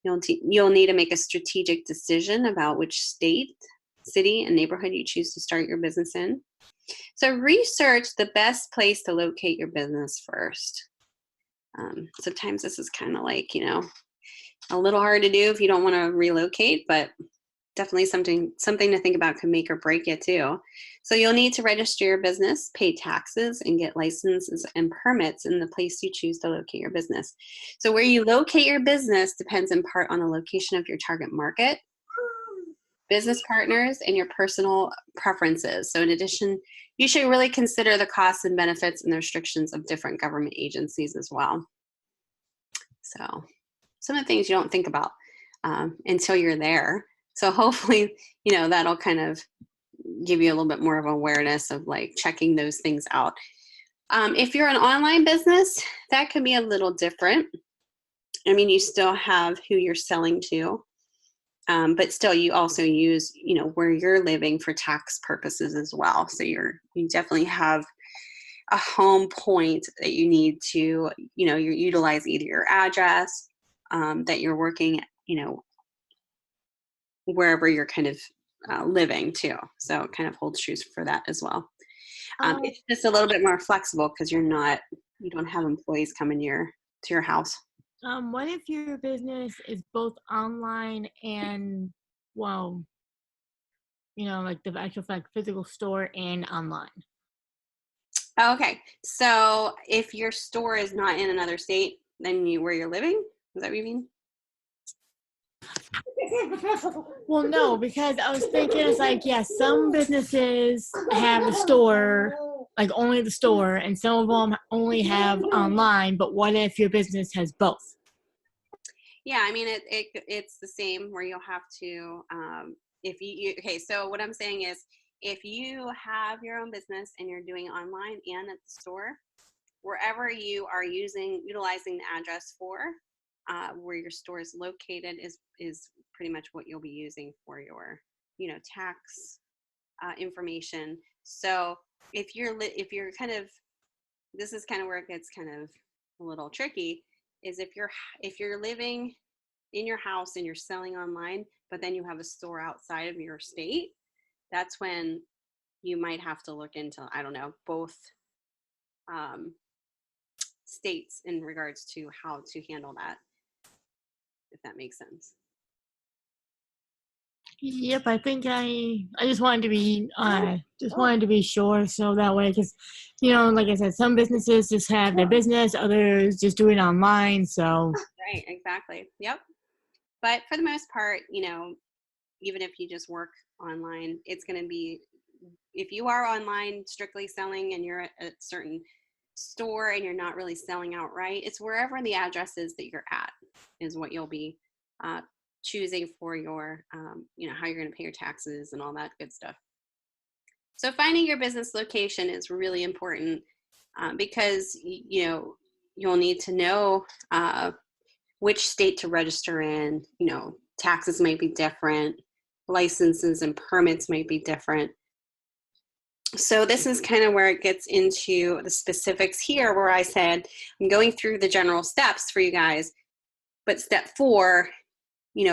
You'll need to make a strategic decision about which state, city, and neighborhood you choose to start your business in. So research the best place to locate your business first. Sometimes this is kind of like, you know, a little hard to do if you don't want to relocate, but definitely something to think about, can make or break it too. So you'll need to register your business, pay taxes, and get licenses and permits in the place you choose to locate your business. So where you locate your business depends in part on the location of your target market, business partners, and your personal preferences. So in addition, you should really consider the costs and benefits and the restrictions of different government agencies as well. So some of the things you don't think about until you're there. So hopefully, you know, that'll kind of give you a little bit more of awareness of like checking those things out. If you're an online business, that can be a little different. I mean, you still have who you're selling to, but still you also use, you know, where you're living for tax purposes as well. So you definitely have a home point that you need to, you know, you utilize either your address that you're working, you know, wherever you're kind of living too. So it kind of holds true for that as well. It's just a little bit more flexible because you don't have employees coming to your house. What if your business is both online and, well, you know, like the actual physical store and online? Okay, so if your store is not in another state than where you're living, is that what you mean? Well, no, because I was thinking it's like, yes, some businesses have a store, like only the store, and some of them only have online, but what if your business has both? Yeah, I mean, it's the same where you'll have to, if okay, so what I'm saying is if you have your own business and you're doing online and at the store, wherever you are utilizing the address for, where your store is located is pretty much what you'll be using for your, tax information. So if you're kind of, this is kind of where it gets kind of a little tricky, is if you're living in your house and you're selling online, but then you have a store outside of your state, that's when you might have to look into, I don't know, both states in regards to how to handle that, if that makes sense. Yep, I think I just wanted to be sure, so that way, because like I said, some businesses just have their business, others just do it online. So Right, exactly. Yep. But for the most part, even if you just work online, it's going to be, if you are online strictly selling and you're at a certain store and you're not really selling outright, it's wherever the address is that you're at is what you'll be choosing for your, how you're going to pay your taxes and all that good stuff. So finding your business location is really important because, you'll need to know which state to register in. Taxes might be different, licenses and permits might be different. So this is kind of where it gets into the specifics here, where I said I'm going through the general steps for you guys, but step 4,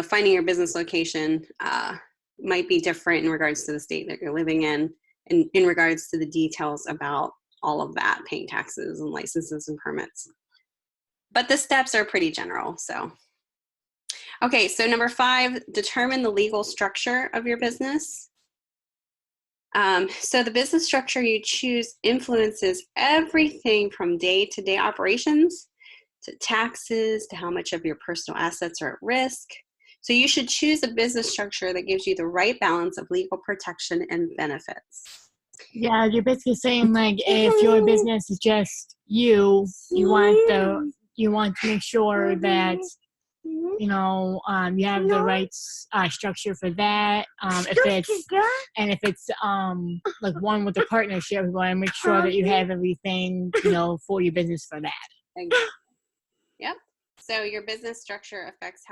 finding your business location might be different in regards to the state that you're living in, and in regards to the details about all of that, paying taxes and licenses and permits. But the steps are pretty general. So, okay, so number 5, determine the legal structure of your business. So the business structure you choose influences everything from day-to-day operations to taxes to how much of your personal assets are at risk. So you should choose a business structure that gives you the right balance of legal protection and benefits. yeah, you're basically saying, like, if your business is just you want to make sure that you have the right structure for that. If it's like one with a partnership, you want to make sure that you have everything for your business for that. Exactly. Yep. So your business structure affects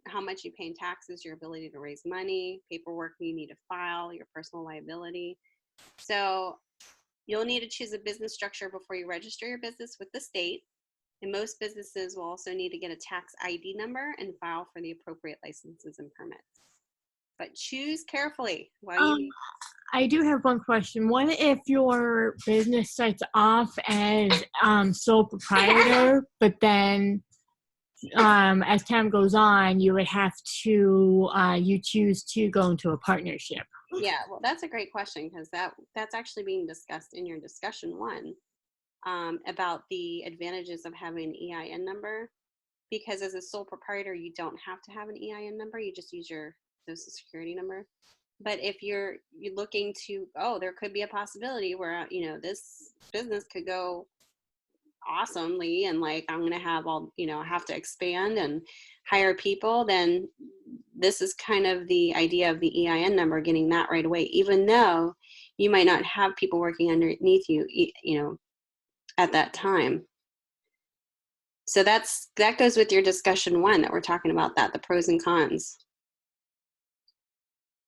how much you pay in taxes, your ability to raise money, paperwork you need to file, your personal liability. So you'll need to choose a business structure before you register your business with the state. And most businesses will also need to get a tax ID number and file for the appropriate licenses and permits. But choose carefully while you I do have one question. What if your business starts off as sole proprietor, but then as time goes on, you would have to you choose to go into a partnership? Yeah, well, that's a great question, because that's actually being discussed in your discussion 1 about the advantages of having an EIN number. Because as a sole proprietor, you don't have to have an EIN number. You just use your social security number. But if you're looking to, there could be a possibility where, this business could go awesomely, and like, I'm going to have have to expand and hire people, then this is kind of the idea of the EIN number, getting that right away, even though you might not have people working underneath you, at that time. So that goes with your discussion 1 that we're talking about, the pros and cons.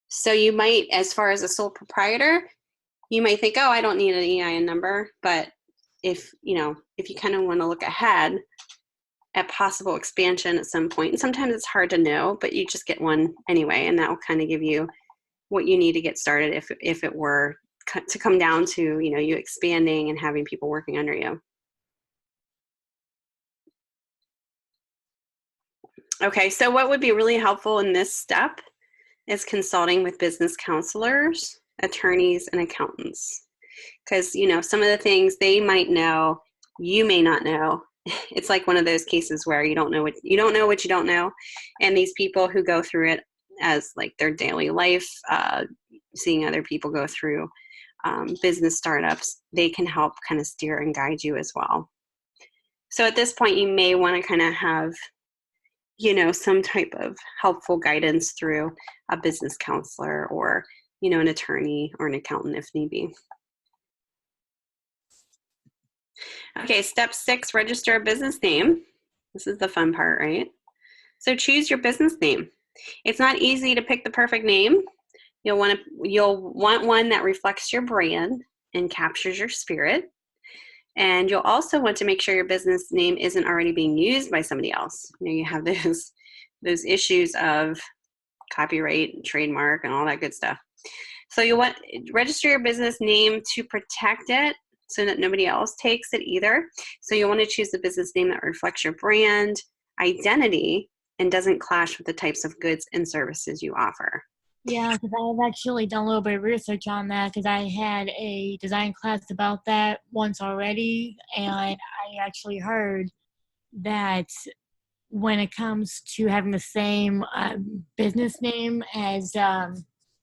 So you might, as far as a sole proprietor, you might think, I don't need an EIN number. But if you kind of want to look ahead at possible expansion at some point, and sometimes it's hard to know, but you just get one anyway, and that will kind of give you what you need to get started if it were to come down to, you expanding and having people working under you. Okay, so what would be really helpful in this step is consulting with business counselors, attorneys, and accountants. Because, some of the things they might know, you may not know. It's like one of those cases where you don't know what you don't know. And these people who go through it as like their daily life, seeing other people go through business startups, they can help kind of steer and guide you as well. So at this point, you may want to kind of have, you know, some type of helpful guidance through a business counselor or, you know, an attorney or an accountant if need be. Okay, step 6, register a business name. This is the fun part, right? So choose your business name. It's not easy to pick the perfect name. You'll want one that reflects your brand and captures your spirit. And you'll also want to make sure your business name isn't already being used by somebody else. You know, you have those issues of copyright and trademark and all that good stuff. So you want register your business name to protect it so that nobody else takes it either. So you want to choose the business name that reflects your brand identity and doesn't clash with the types of goods and services you offer. Yeah, because I've actually done a little bit of research on that because I had a design class about that once already, and I actually heard that when it comes to having the same business name as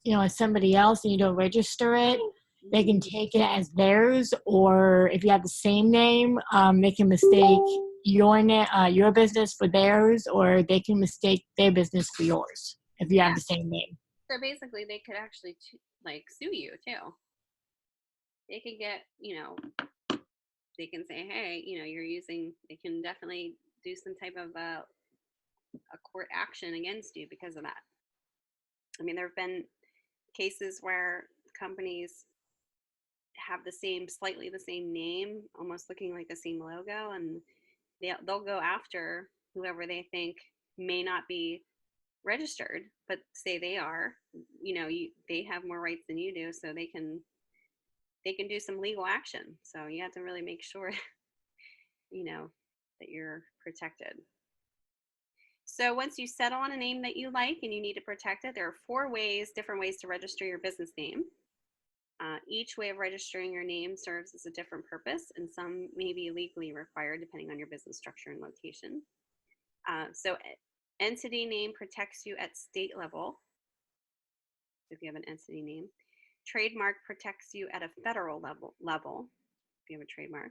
you know, as somebody else, and you don't register it, they can take it as theirs. Or if you have the same name, they can mistake your business for theirs, or they can mistake their business for yours if you have the same name. So basically, they could actually like sue you too. They could get, you know, they can say, hey, you know, you're using. They can definitely do some type of a court action against you because of that. I mean, there have been cases where companies have the same, slightly the same name, almost looking like the same logo, and they'll go after whoever they think may not be registered, but say they are. You know, they have more rights than you do, so they can do some legal action. So you have to really make sure, you know, that you're protected. So once you settle on a name that you like and you need to protect it, there are 4 different ways to register your business name. Each way of registering your name serves as a different purpose, and some may be legally required depending on your business structure and location. So entity name protects you at state level, if you have an entity name. Trademark protects you at a federal level if you have a trademark.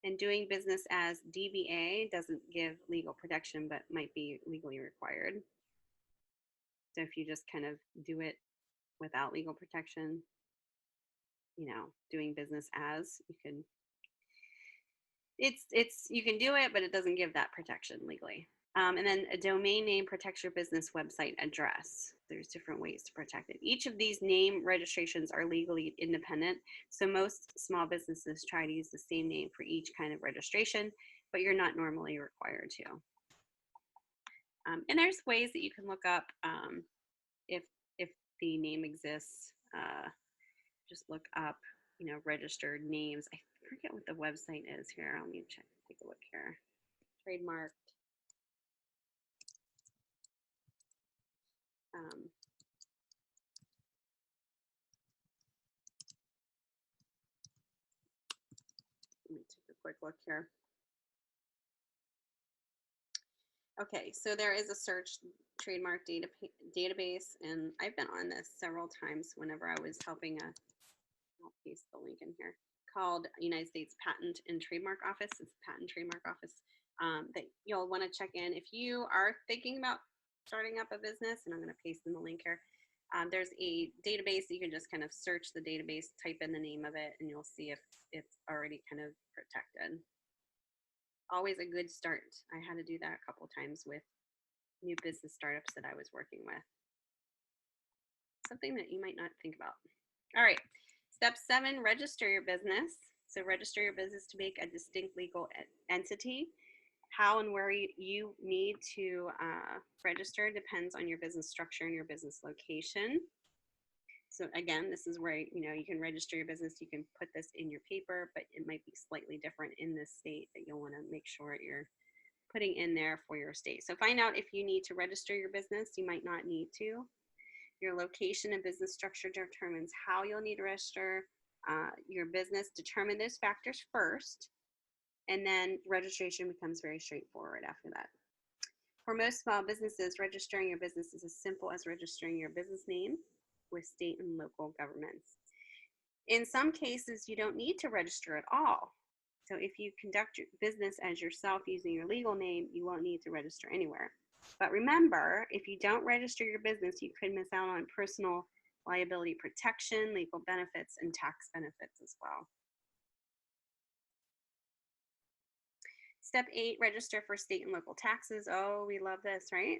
And doing business as DBA doesn't give legal protection, but might be legally required. So if you just kind of do it without legal protection, you know, doing business as, you can, you can do it, but it doesn't give that protection legally. And then a domain name protects your business website address. There's different ways to protect it. Each of these name registrations are legally independent. So most small businesses try to use the same name for each kind of registration, but you're not normally required to. And there's ways that you can look up if the name exists. Just look up, you know, registered names. I forget what the website is here. Let me check, take a look here. Trademarked. Let me take a quick look here. Okay, so there is a search trademark database, and I've been on this several times whenever I was helping I'll paste the link in here, called United States Patent and Trademark Office. It's the Patent Trademark Office that you'll want to check in if you are thinking about starting up a business, and I'm going to paste in the link here. There's a database that you can just kind of search the database, type in the name of it, and you'll see if it's already kind of protected. Always a good start. I had to do that a couple times with new business startups that I was working with. Something that you might not think about. All right, step 7, register your business. So register your business to make a distinct legal entity. How and where you need to register depends on your business structure and your business location. So again, this is where, you know, you can register your business. You can put this in your paper, but it might be slightly different in this state that you'll want to make sure you're putting in there for your state. So find out if you need to register your business. You might not need to. Your location and business structure determines how you'll need to register your business. Determine those factors first, and then registration becomes very straightforward after that. For most small businesses, registering your business is as simple as registering your business name with state and local governments. In some cases, you don't need to register at all. So if you conduct your business as yourself using your legal name, you won't need to register anywhere. But remember, if you don't register your business, you could miss out on personal liability protection, legal benefits, and tax benefits as well. Step 8, register for state and local taxes. Oh, we love this, right?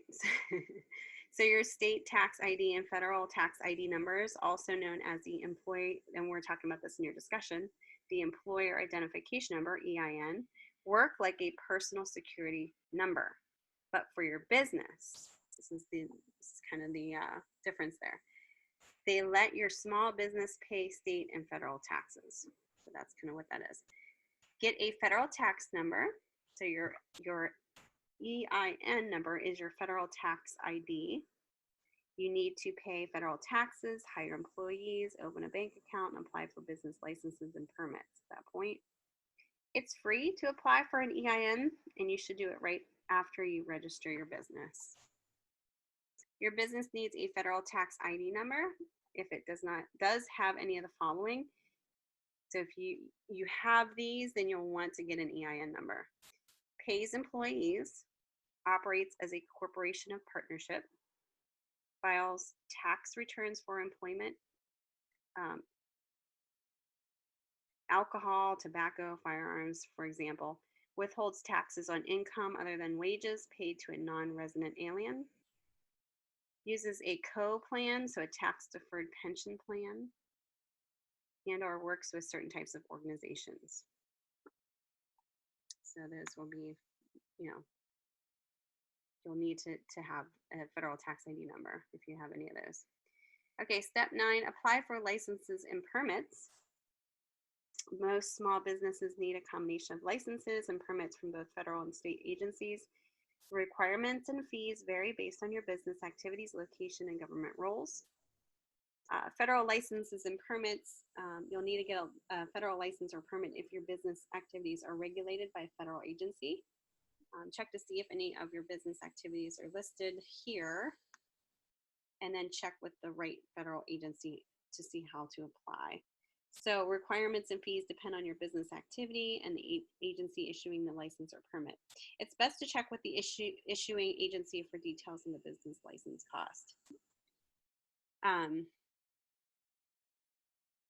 So your state tax ID and federal tax ID numbers, also known as the employee, and we're talking about this in your discussion, the employer identification number, EIN, work like a personal security number, but for your business. This is kind of the difference there. They let your small business pay state and federal taxes. So that's kind of what that is. Get a federal tax number. So your EIN number is your federal tax ID. You need to pay federal taxes, hire employees, open a bank account, and apply for business licenses and permits at that point. It's free to apply for an EIN, and you should do it right after you register your business. Your business needs a federal tax ID number if it does have any of the following. So if you have these, then you'll want to get an EIN number. Pays employees, operates as a corporation of partnership, files tax returns for employment, alcohol, tobacco, firearms, for example, withholds taxes on income other than wages paid to a non-resident alien, uses a co-plan, so a tax-deferred pension plan, and or works with certain types of organizations. So those will be, you'll need to have a federal tax ID number if you have any of those. Okay, step 9, apply for licenses and permits. Most small businesses need a combination of licenses and permits from both federal and state agencies. Requirements and fees vary based on your business activities, location, and government roles. Federal licenses and permits, you'll need to get a federal license or permit if your business activities are regulated by a federal agency. Check to see if any of your business activities are listed here, and then check with the right federal agency to see how to apply. So requirements and fees depend on your business activity and the agency issuing the license or permit. It's best to check with the issuing agency for details on the business license cost.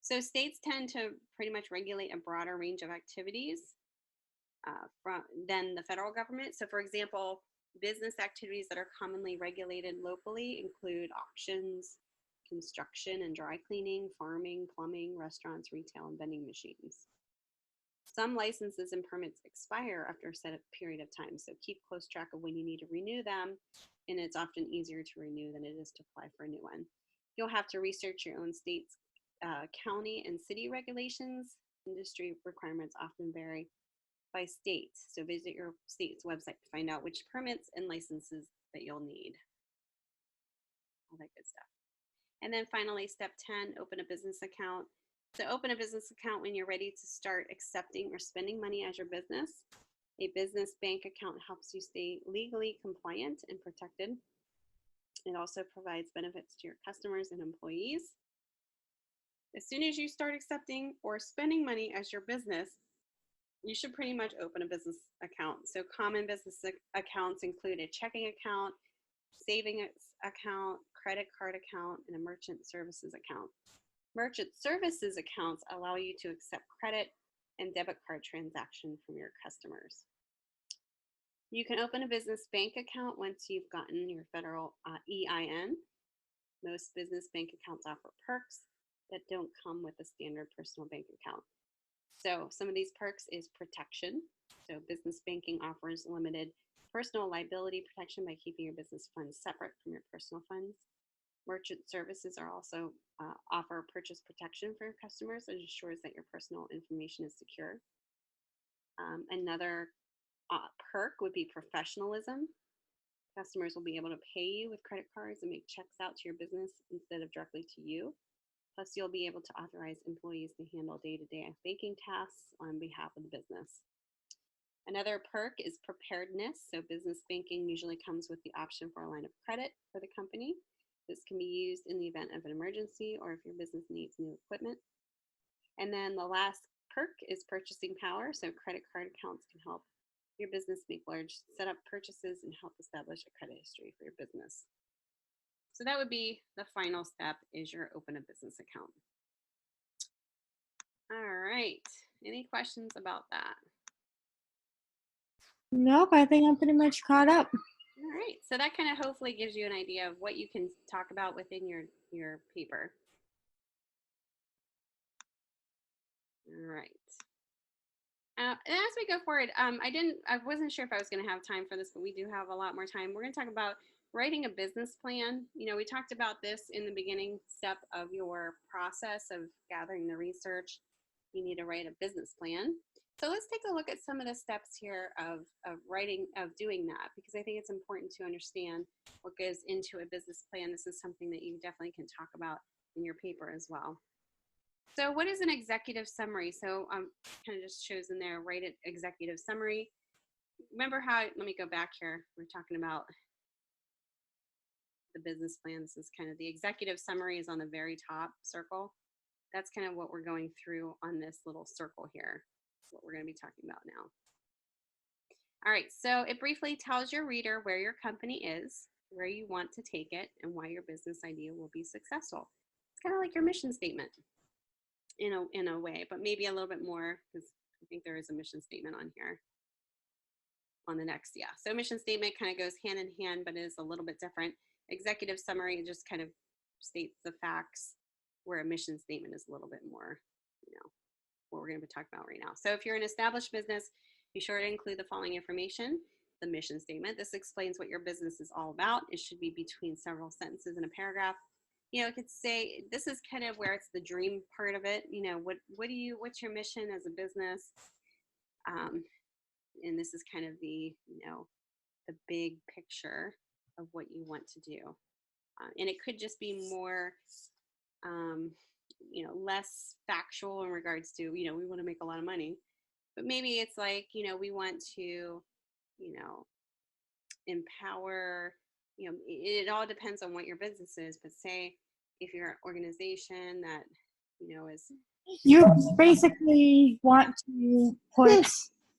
So states tend to pretty much regulate a broader range of activities than the federal government. So for example, business activities that are commonly regulated locally include auctions, construction and dry cleaning, farming, plumbing, restaurants, retail, and vending machines. Some licenses and permits expire after a set period of time, so keep close track of when you need to renew them, and it's often easier to renew than it is to apply for a new one. You'll have to research your own state's county and city regulations. Industry requirements often vary by state, so visit your state's website to find out which permits and licenses that you'll need. All that good stuff. And then finally, step 10, open a business account. So open a business account when you're ready to start accepting or spending money as your business. A business bank account helps you stay legally compliant and protected. It also provides benefits to your customers and employees. As soon as you start accepting or spending money as your business, you should pretty much open a business account. So common business accounts include a checking account, savings account, credit card account, and a merchant services account. Merchant services accounts allow you to accept credit and debit card transactions from your customers. You can open a business bank account once you've gotten your federal EIN. Most business bank accounts offer perks that don't come with a standard personal bank account. So some of these perks is protection. So business banking offers limited personal liability protection by keeping your business funds separate from your personal funds. Merchant services are also offer purchase protection for your customers. It ensures that your personal information is secure. Another perk would be professionalism. Customers will be able to pay you with credit cards and make checks out to your business instead of directly to you. Plus, you'll be able to authorize employees to handle day-to-day banking tasks on behalf of the business. Another perk is preparedness. So business banking usually comes with the option for a line of credit for the company. This can be used in the event of an emergency or if your business needs new equipment. And then the last perk is purchasing power. So credit card accounts can help your business make large setup purchases and help establish a credit history for your business. So that would be the final step is your open a business account. All right. Any questions about that? Nope, I think I'm pretty much caught up. All right. So that kind of hopefully gives you an idea of what you can talk about within your paper. All right. And as we go forward, I wasn't sure if I was going to have time for this, but we do have a lot more time. We're going to talk about writing a business plan. You know, we talked about this in the beginning step of your process of gathering the research. You need to write a business plan. So let's take a look at some of the steps here of doing that, because I think it's important to understand what goes into a business plan. This is something that you definitely can talk about in your paper as well. So what is an executive summary? So kind of just shows in there, write an executive summary. Remember how, let me go back here. We're talking about the business plan. This is kind of the executive summary is on the very top circle. That's kind of what we're going through on this little circle here. That's what we're going to be talking about now. All right, so it briefly tells your reader where your company is, where you want to take it, and why your business idea will be successful. It's kind of like your mission statement in a way, but maybe a little bit more, because I think there is a mission statement on here. On the next, yeah. So mission statement kind of goes hand in hand, but it is a little bit different. Executive summary just kind of states the facts, where a mission statement is a little bit more, you know, what we're going to be talking about right now. So if you're an established business, be sure to include the following information. The mission statement. This explains what your business is all about. It should be between several sentences in a paragraph. You know, it could say, this is kind of where it's the dream part of it. You know, what's your mission as a business? And this is kind of the, you know, the big picture of what you want to do. And it could just be more, you know, less factual in regards to, you know, we want to make a lot of money, but maybe it's like, you know, we want to, you know, empower, you know, it all depends on what your business is, but say if you're an organization that, you know, is. You basically want to put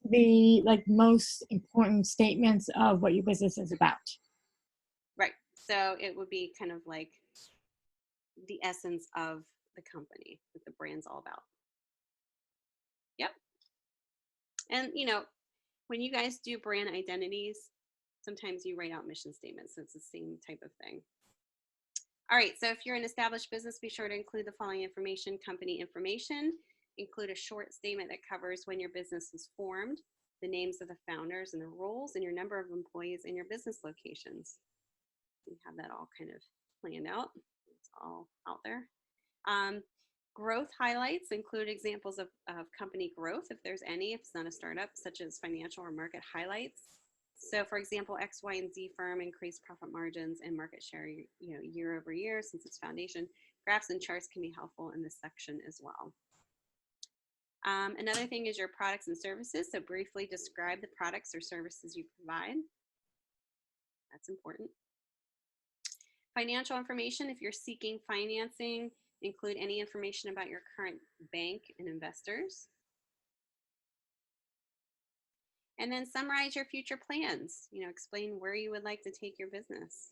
the most important statements of what your business is about. Right. So it would be kind of like the essence of the company that the brand's all about. Yep. And, you know, when you guys do brand identities, sometimes you write out mission statements. So it's the same type of thing. All right. So if you're an established business, be sure to include the following information: company information. Include a short statement that covers when your business was formed, the names of the founders and the roles, and your number of employees and your business locations. You have that all kind of planned out. It's all out there. Growth highlights include examples of company growth, if there's any, if it's not a startup, such as financial or market highlights. So for example, X, Y, and Z firm increased profit margins and market share, you know, year over year since its foundation. Graphs and charts can be helpful in this section as well. Another thing is your products and services. So briefly describe the products or services you provide. That's important. Financial information, if you're seeking financing, include any information about your current bank and investors. And then summarize your future plans. You know, explain where you would like to take your business.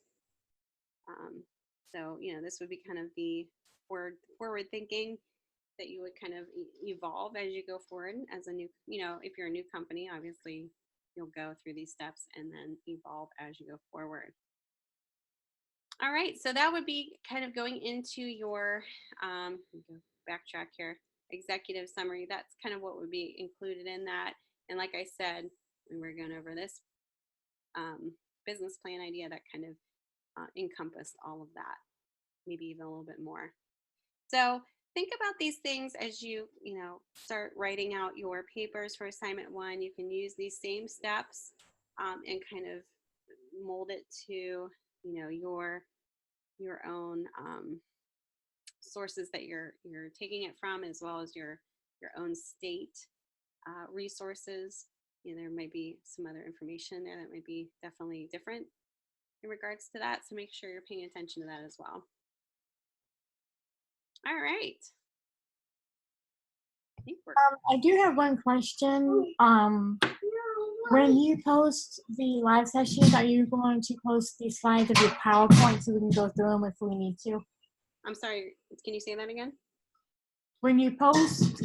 So, you know, this would be kind of the forward thinking that you would kind of evolve as you go forward as a new, you know, if you're a new company, obviously you'll go through these steps and then evolve as you go forward. All right, so that would be kind of going into your, backtrack here, executive summary. That's kind of what would be included in that. And like I said, when we're going over this business plan idea, that kind of encompassed all of that, maybe even a little bit more. So think about these things as you know, start writing out your papers for assignment 1. You can use these same steps and kind of mold it to, you know, your own sources that you're taking it from, as well as your own state resources. you know, there might be some other information there that might be definitely different in regards to that. So make sure you're paying attention to that as well. All right. I think we're I do have one question. When you post the live sessions, are you going to post the slides of your PowerPoint so we can go through them if we need to? I'm sorry, can you say that again? When you post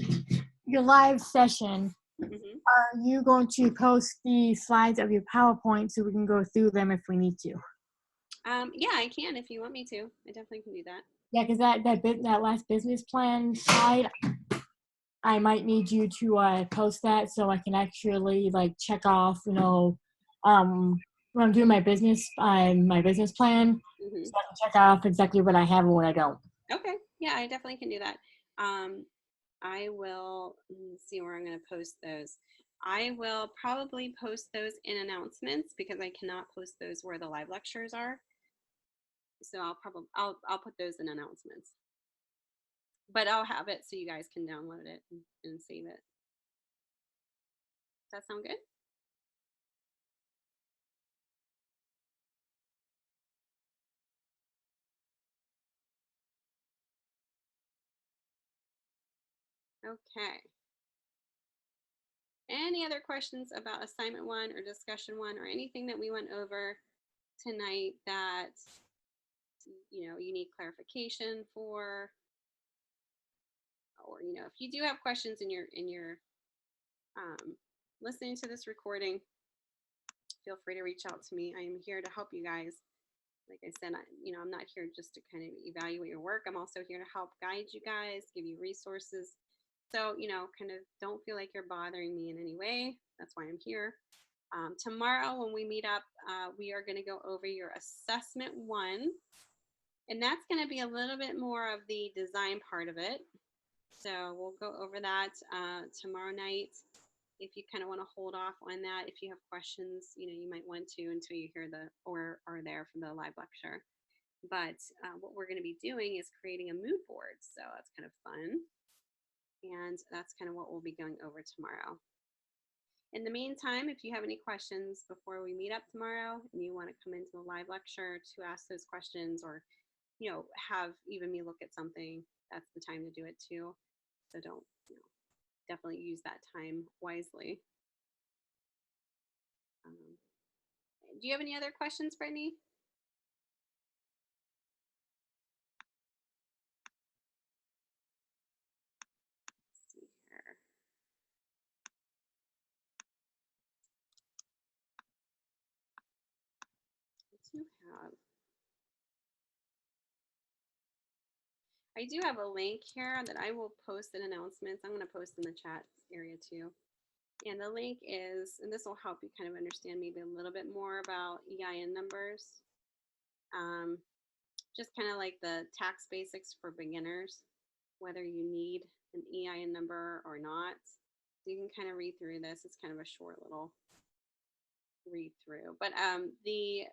your live session, Mm-hmm. are you going to post the slides of your PowerPoint so we can go through them if we need to? Yeah, I can if you want me to. I definitely can do that. Yeah, because that last business plan slide, I might need you to post that so I can actually like check off, when I'm doing my business plan, Mm-hmm. so I can check off exactly what I have and what I don't. Okay. Yeah, I definitely can do that. I will see where I'm going to post those. I will probably post those in announcements because I cannot post those where the live lectures are. So I'll put those in announcements. But I'll have it so you guys can download it and save it. Does that sound good? Okay. Any other questions about assignment 1 or discussion 1 or anything that we went over tonight that you need clarification for? Or if you do have questions in your listening to this recording, feel free to reach out to me. I am here to help you guys. Like I said, I'm not here just to kind of evaluate your work. I'm also here to help guide you guys, give you resources. So, kind of don't feel like you're bothering me in any way. That's why I'm here. Tomorrow, when we meet up, we are going to go over your assessment 1. And that's going to be a little bit more of the design part of it. So we'll go over that tomorrow night. If you kind of want to hold off on that, if you have questions, you might want to until you hear or are there for the live lecture. But what we're going to be doing is creating a mood board. So that's kind of fun. And that's kind of what we'll be going over tomorrow. In the meantime, if you have any questions before we meet up tomorrow and you want to come into the live lecture to ask those questions or, have even me look at something, that's the time to do it too. So don't, definitely use that time wisely. Do you have any other questions, Brittany? Let's see here. I do have a link here that I will post in announcements. I'm going to post in the chat area too. And the link is, and this will help you kind of understand maybe a little bit more about EIN numbers. Just kind of like the tax basics for beginners, whether you need an EIN number or not. So you can kind of read through this. It's kind of a short little read through. But the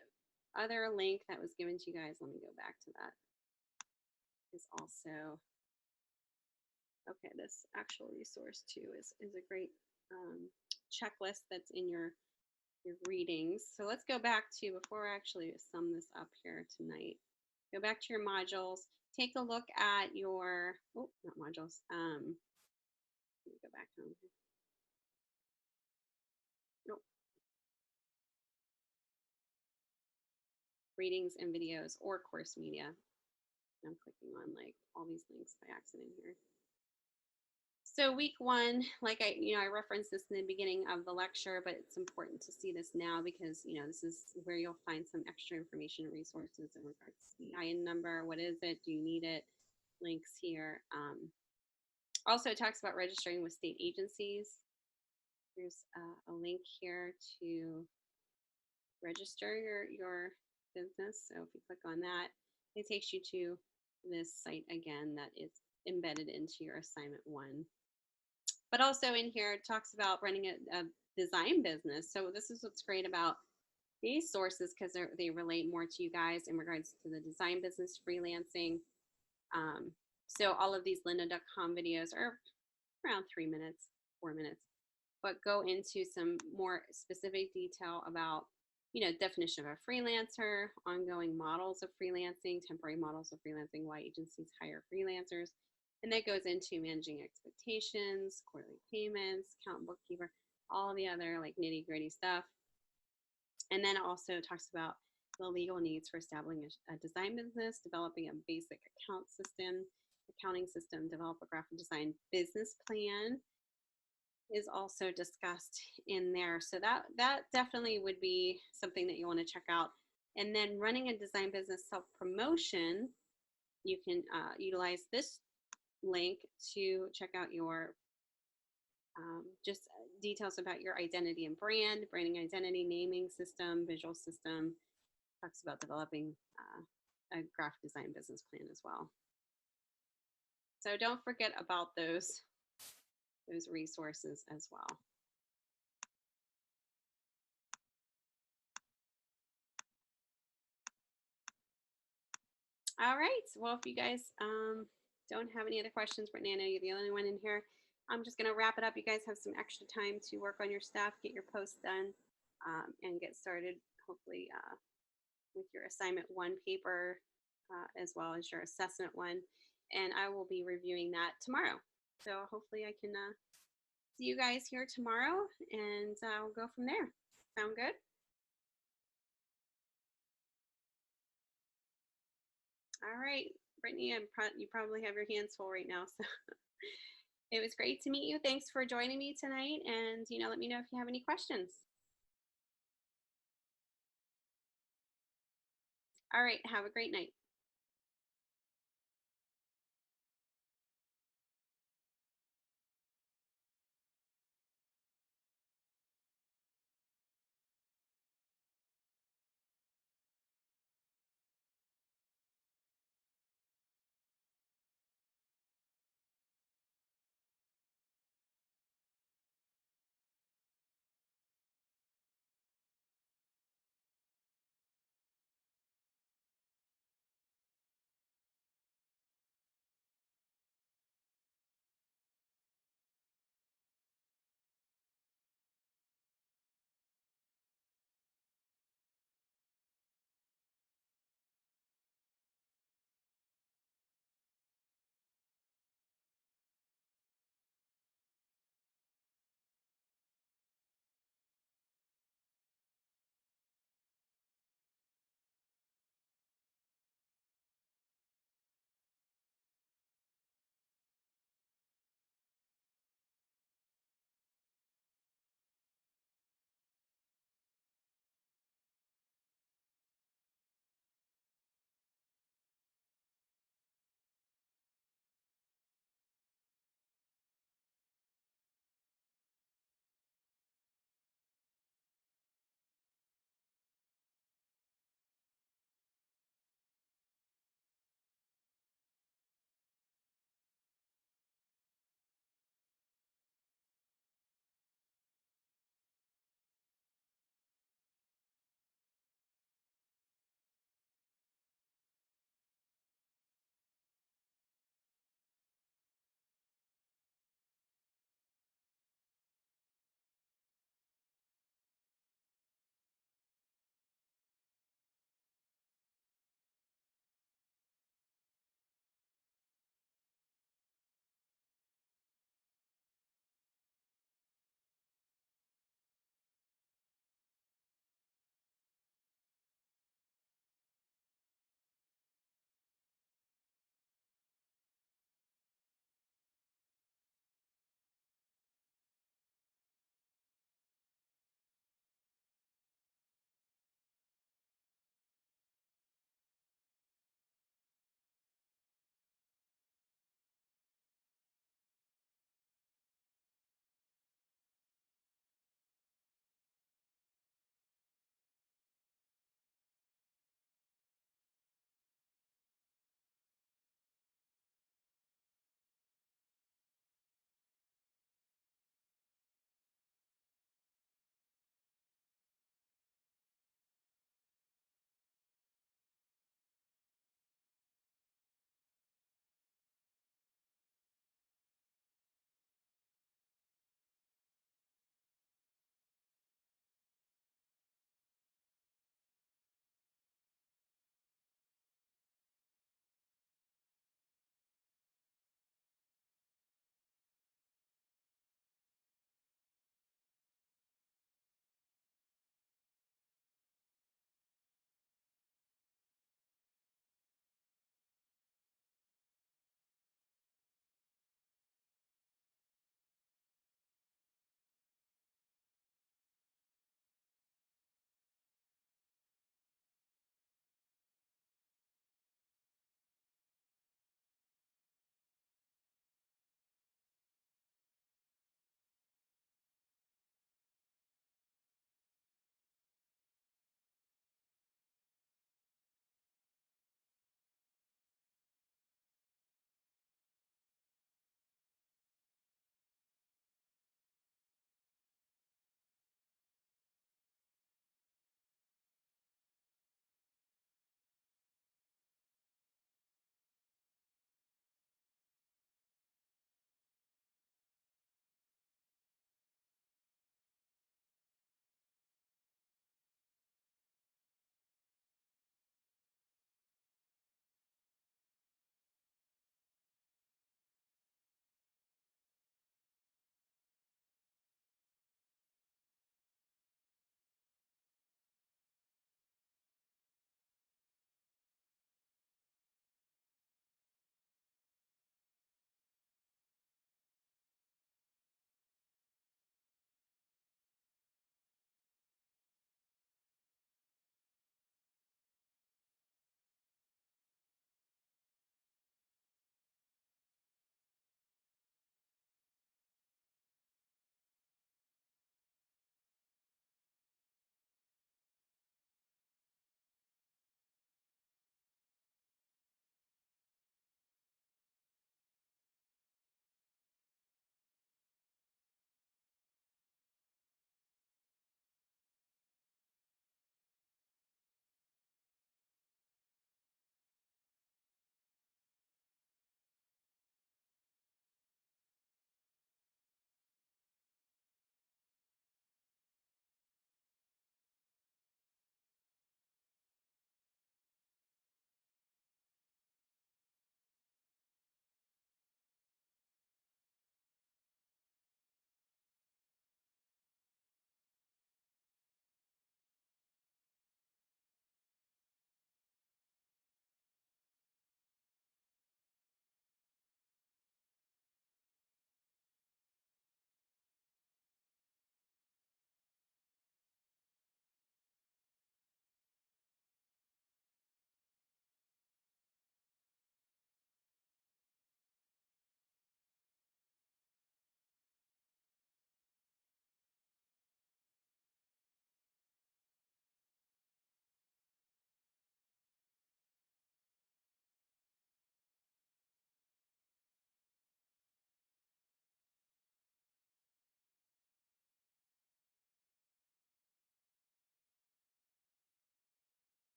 other link that was given to you guys, let me go back to that, is also, okay, this actual resource too is a great checklist that's in your readings. So let's go back to, before I actually sum this up here tonight, go back to your modules, take a look at your, oh, not modules, let me go back home. Nope. Readings and videos or course media. I'm clicking on like all these links by accident here. So week 1, like I referenced this in the beginning of the lecture, but it's important to see this now because, this is where you'll find some extra information and resources in regards to the EIN number. What is it? Do you need it? Links here. Also, it talks about registering with state agencies. There's a link here to register your business. So if you click on that, it takes you to this site again that is embedded into your assignment 1. But also in here, it talks about running a design business. So this is what's great about these sources because they relate more to you guys in regards to the design business, freelancing. So all of these lynda.com videos are around 3 minutes, 4 minutes. but go into some more specific detail about, definition of a freelancer, ongoing models of freelancing, temporary models of freelancing, why agencies hire freelancers. And that goes into managing expectations, quarterly payments, account bookkeeper, all the other like nitty gritty stuff. And then it also talks about the legal needs for establishing a design business, developing a basic accounting system, develop a graphic design business plan is also discussed in there. So that definitely would be something that you want to check out. And then running a design business self-promotion, you can utilize this link to check out your just details about your identity and branding identity, naming system, visual system. Talks about developing a graphic design business plan as well. So don't forget about those resources as well. All right, well, if you guys don't have any other questions, Brittany, I know you're the only one in here. I'm just gonna wrap it up. You guys have some extra time to work on your stuff, get your posts done, and get started, hopefully, with your assignment 1 paper, as well as your assessment 1. And I will be reviewing that tomorrow. So hopefully I can see you guys here tomorrow, and we'll go from there. Sound good? All right, Brittany, you probably have your hands full right now. So it was great to meet you. Thanks for joining me tonight. And, let me know if you have any questions. All right, have a great night.